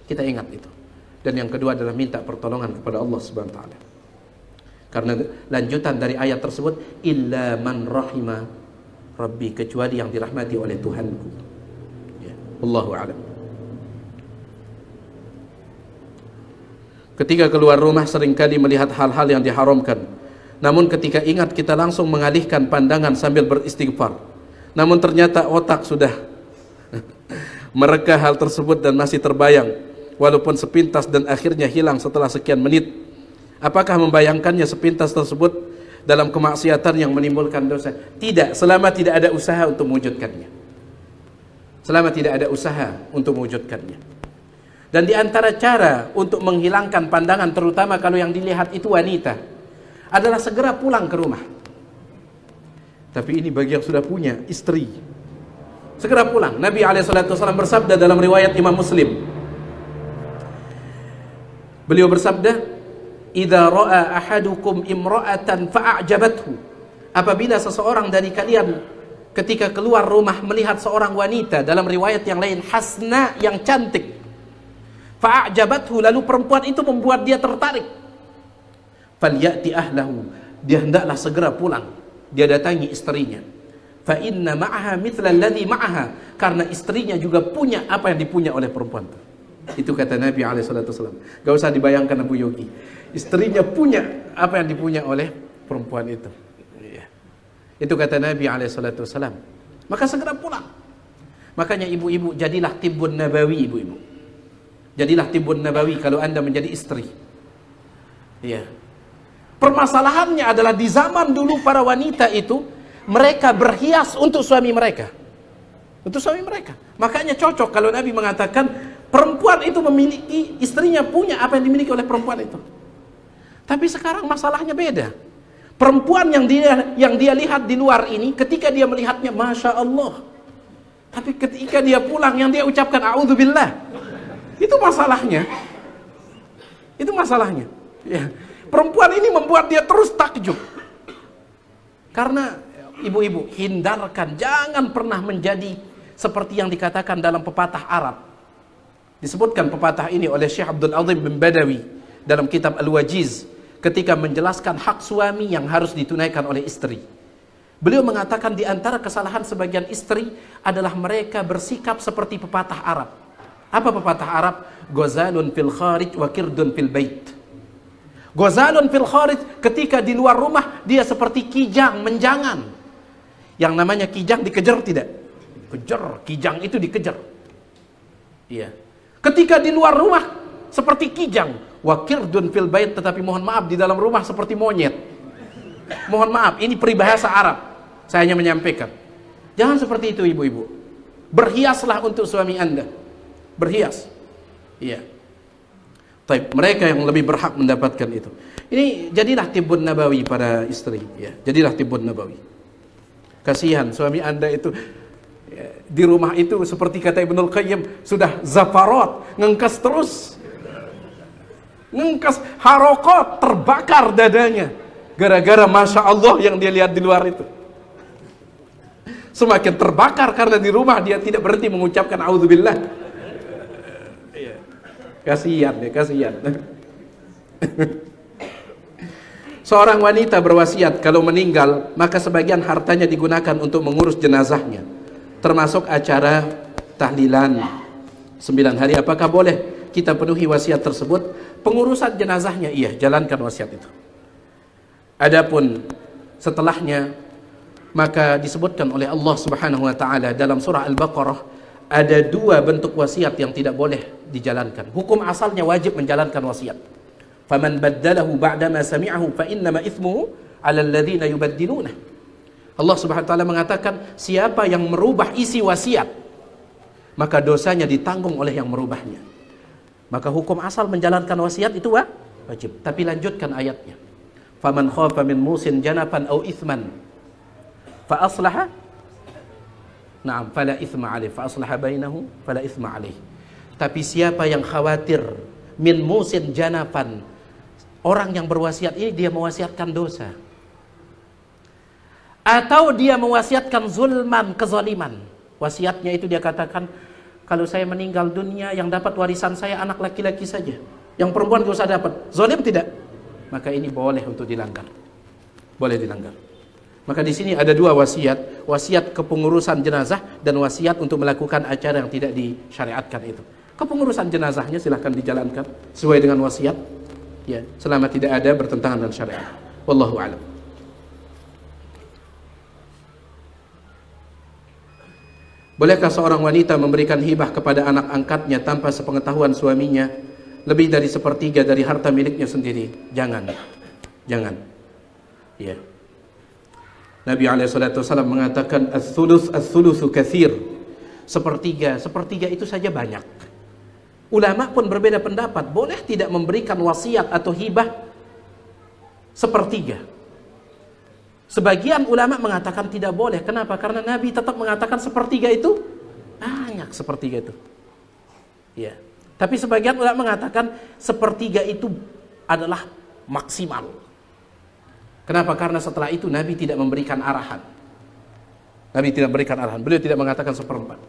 Kita ingat itu. Dan yang kedua adalah minta pertolongan kepada Allah Subhanahu wa taala. Karena lanjutan dari ayat tersebut, illa man rahima rabbi, kecuali yang dirahmati oleh Tuhanku. Ya, Allahu a'lam. Ketika keluar rumah seringkali melihat hal-hal yang diharamkan, Namun ketika ingat kita langsung mengalihkan pandangan sambil beristighfar. Namun ternyata otak sudah mereka hal tersebut dan masih terbayang walaupun sepintas dan akhirnya hilang setelah sekian menit. Apakah membayangkannya sepintas tersebut dalam kemaksiatan yang menimbulkan dosa? Tidak, selama tidak ada usaha untuk mewujudkannya. Selama tidak ada usaha untuk mewujudkannya. Dan di antara cara untuk menghilangkan pandangan, terutama kalau yang dilihat itu wanita, adalah segera pulang ke rumah. Tapi ini bagi yang sudah punya istri, segera pulang. Nabi SAW bersabda dalam riwayat Imam Muslim, beliau bersabda, "Idza ra'a ahadukum imra'atan fa'ajabathu." Apabila seseorang dari kalian ketika keluar rumah melihat seorang wanita, dalam riwayat yang lain hasna, yang cantik, fa'ajabathu, lalu perempuan itu membuat dia tertarik, falyati ahlahu, dia hendaklah segera pulang, dia datangi istrinya. Fa inna ma'aha mithla alladhi ma'aha, karena istrinya juga punya apa yang dipunya oleh perempuan itu. Itu kata Nabi SAW. Gak usah dibayangkan Abu Yogi, istrinya punya apa yang dipunya oleh perempuan itu. Itu kata Nabi SAW. Maka segera pulang. Makanya ibu-ibu, jadilah tibbun nabawi, ibu-ibu. Jadilah tibbun nabawi kalau anda menjadi istri. Iya. Permasalahannya adalah di zaman dulu para wanita itu, mereka berhias untuk suami mereka. Untuk suami mereka. Makanya cocok kalau Nabi mengatakan perempuan itu memiliki, istrinya punya apa yang dimiliki oleh perempuan itu. Tapi sekarang masalahnya beda. Perempuan yang dia lihat di luar ini, ketika dia melihatnya Masya Allah, tapi ketika dia pulang yang dia ucapkan A'udzubillah, itu masalahnya. Itu masalahnya. Ya. Perempuan ini membuat dia terus takjub. Karena ibu-ibu, hindarkan, jangan pernah menjadi seperti yang dikatakan dalam pepatah Arab. Disebutkan pepatah ini oleh Syekh Abdul Azim bin Badawi dalam kitab Al-Wajiz ketika menjelaskan hak suami yang harus ditunaikan oleh istri. Beliau mengatakan di antara kesalahan sebagian istri adalah mereka bersikap seperti pepatah Arab. Apa pepatah Arab? Ghazalun fil kharij wa kirdun fil bait. Ghazalun fil kharij, ketika di luar rumah dia seperti kijang menjangan. Yang namanya kijang dikejar tidak? Kejar, kijang itu dikejar. Iya. Ketika di luar rumah seperti kijang, wa kirdun fil bait, tetapi mohon maaf di dalam rumah seperti monyet. Mohon maaf, ini peribahasa Arab. Saya hanya menyampaikan. Jangan seperti itu ibu-ibu. Berhiaslah untuk suami anda. Berhias. Iya. Taib, mereka yang lebih berhak mendapatkan itu. Ini jadilah tibbun nabawi para istri, ya. Jadilah tibbun nabawi. Kasihan suami anda itu ya, di rumah itu seperti kata Ibnul Qayyim, sudah zafarat, ngengkas terus. Ngengkas, harokot, terbakar dadanya gara-gara Masya Allah yang dia lihat di luar itu. Semakin terbakar karena di rumah dia tidak berhenti mengucapkan A'udzubillah. Kasihan ya, kasihan. Seorang wanita berwasiat kalau meninggal maka sebagian hartanya digunakan untuk mengurus jenazahnya, termasuk acara tahlilan 9 hari. Apakah boleh kita penuhi wasiat tersebut? Pengurusan jenazahnya iya, jalankan wasiat itu. Adapun setelahnya, maka disebutkan oleh Allah Subhanahu wa taala dalam surah Al-Baqarah, ada 2 bentuk wasiat yang tidak boleh dijalankan. Hukum asalnya wajib menjalankan wasiat. Faman baddalahu ba'dama sami'ahu fa innama ithmuhu 'alal ladzina yubaddilunah. Allah Subhanahu wa taala mengatakan, siapa yang merubah isi wasiat, maka dosanya ditanggung oleh yang merubahnya. Maka hukum asal menjalankan wasiat itu wajib. Tapi lanjutkan ayatnya. Faman khafa min musin janafan aw ithman fa aslaha, na'am, fala ithma alaih, fa aslaha bainahu fala ithma alaih. Tapi siapa yang khawatir min musin janafan, orang yang berwasiat ini dia mewasiatkan dosa, atau dia mewasiatkan zulman, kezaliman. Wasiatnya itu dia katakan, kalau saya meninggal dunia yang dapat warisan saya anak laki-laki saja, yang perempuan gak usah dapat. Zalim tidak? Maka ini boleh untuk dilanggar. Boleh dilanggar. Maka di sini ada 2 wasiat, wasiat kepengurusan jenazah dan wasiat untuk melakukan acara yang tidak disyariatkan itu. Kepengurusan jenazahnya silahkan dijalankan sesuai dengan wasiat, ya, selama tidak ada bertentangan dengan syariat. Wallahu a'lam. Bolehkah seorang wanita memberikan hibah kepada anak angkatnya tanpa sepengetahuan suaminya lebih dari sepertiga dari harta miliknya sendiri? Jangan. Jangan. Ya. Nabi SAW mengatakan ats-tsulusu katsir. Sepertiga itu saja banyak. Ulama pun berbeda pendapat, boleh tidak memberikan wasiat atau hibah sepertiga. Sebagian ulama mengatakan tidak boleh. Kenapa? Karena Nabi tetap mengatakan sepertiga itu banyak, sepertiga itu. Ya. Tapi sebagian ulama mengatakan sepertiga itu adalah maksimal. Kenapa? Karena setelah itu Nabi tidak memberikan arahan. Nabi tidak memberikan arahan. Beliau tidak mengatakan seperempat.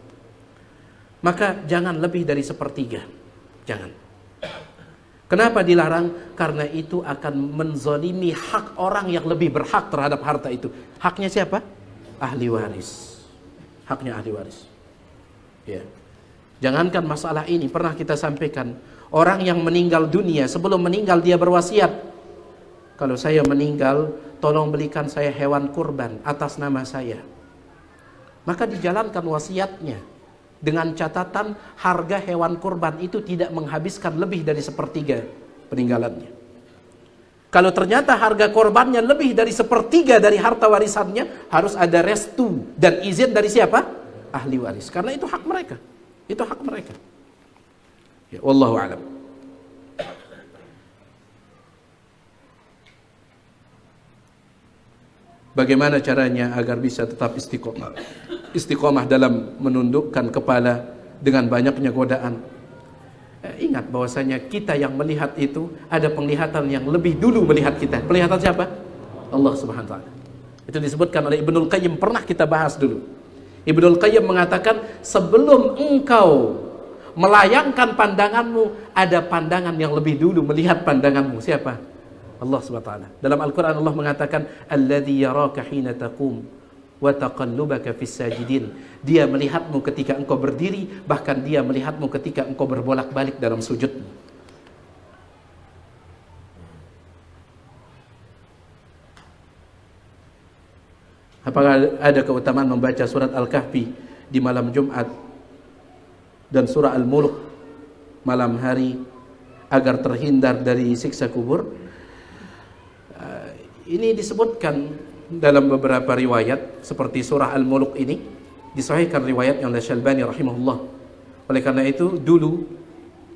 Maka jangan lebih dari sepertiga. Jangan. Kenapa dilarang? Karena itu akan menzalimi hak orang yang lebih berhak terhadap harta itu. Haknya siapa? Ahli waris. Haknya ahli waris. Ya. Jangankan masalah ini, pernah kita sampaikan, orang yang meninggal dunia, sebelum meninggal dia berwasiat, kalau saya meninggal, tolong belikan saya hewan kurban atas nama saya. Maka dijalankan wasiatnya dengan catatan harga hewan kurban itu tidak menghabiskan lebih dari sepertiga peninggalannya. Kalau ternyata harga korbannya lebih dari sepertiga dari harta warisannya, harus ada restu dan izin dari siapa? Ahli waris. Karena itu hak mereka. Itu hak mereka. Ya, wallahu a'lam. Bagaimana caranya agar bisa tetap istiqomah? Istiqomah dalam menundukkan kepala dengan banyaknya godaan. Ingat bahwasanya kita yang melihat itu ada penglihatan yang lebih dulu melihat kita. Penglihatan siapa? Allah Subhanahu wa taala. Itu disebutkan oleh Ibnul Qayyim, pernah kita bahas dulu. Ibnul Qayyim mengatakan, sebelum engkau melayangkan pandanganmu, ada pandangan yang lebih dulu melihat pandanganmu. Siapa? Allah Subhanahu wa taala. Dalam Al-Qur'an Allah mengatakan, "Alladzi yaraka hina taqum wa taqallubaka fis sajidin." Dia melihatmu ketika engkau berdiri, bahkan dia melihatmu ketika engkau berbolak-balik dalam sujudmu. Apakah ada keutamaan membaca surat Al-Kahfi di malam Jumat dan surah Al-Mulk malam hari agar terhindar dari siksa kubur? Ini disebutkan dalam beberapa riwayat, seperti surah Al-Mulk ini disahihkan riwayatnya oleh Syalbani rahimahullah. Oleh karena itu dulu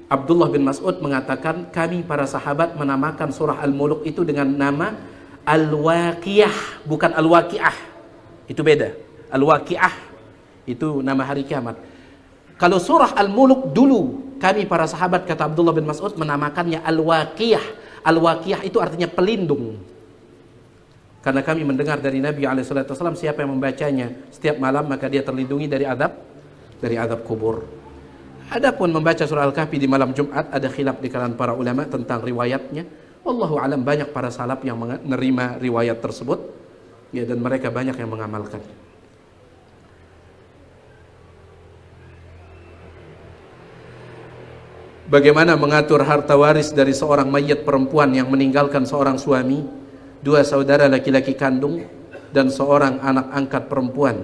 Abdullah bin Mas'ud mengatakan, kami para sahabat menamakan surah Al-Mulk itu dengan nama Al-Waqiah, bukan Al-Waqiah. Itu beda. Al-Waqiah itu nama hari kiamat. Kalau surah Al-Mulk dulu kami para sahabat, kata Abdullah bin Mas'ud, menamakannya Al-Waqiah. Al-Waqiah itu artinya pelindung. Karena kami mendengar dari Nabi SAW, siapa yang membacanya setiap malam maka dia terlindungi dari azab kubur. Adapun membaca surah Al-Kahfi di malam Jumat, ada khilaf di kalangan para ulama tentang riwayatnya. Wallahu alam, banyak para salaf yang menerima riwayat tersebut, ya, dan mereka banyak yang mengamalkan. Bagaimana mengatur harta waris dari seorang mayit perempuan yang meninggalkan seorang suami, 2 saudara laki-laki kandung, dan seorang anak angkat perempuan?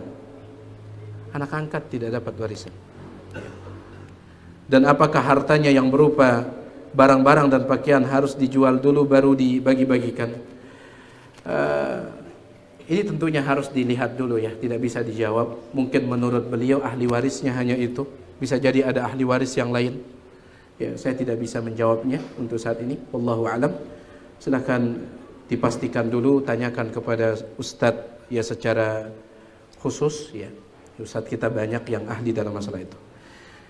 Anak angkat tidak dapat warisan. Dan apakah hartanya yang berupa barang-barang dan pakaian harus dijual dulu baru dibagi-bagikan? Ini tentunya harus dilihat dulu ya, tidak bisa dijawab. Mungkin menurut beliau ahli warisnya hanya itu. Bisa jadi ada ahli waris yang lain. Ya, saya tidak bisa menjawabnya untuk saat ini. Wallahu a'lam. Silakan dipastikan dulu, tanyakan kepada ustadz ya secara khusus ya. Ustadz kita banyak yang ahli dalam masalah itu.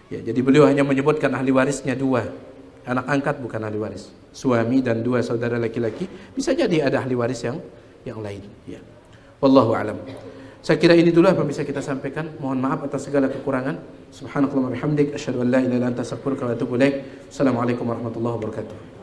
Ya, jadi beliau hanya menyebutkan ahli warisnya 2. Anak angkat bukan ahli waris. Suami dan 2 saudara laki-laki, bisa jadi ada ahli waris yang lain ya. Wallahu a'lam. Saya kira ini dulu apa yang bisa kita sampaikan. Mohon maaf atas segala kekurangan. Subhanakallahumma bihamdik, asyhadu an la ilaha illa anta, astaghfiruka wa atubu ilaik. Assalamualaikum warahmatullahi wabarakatuh.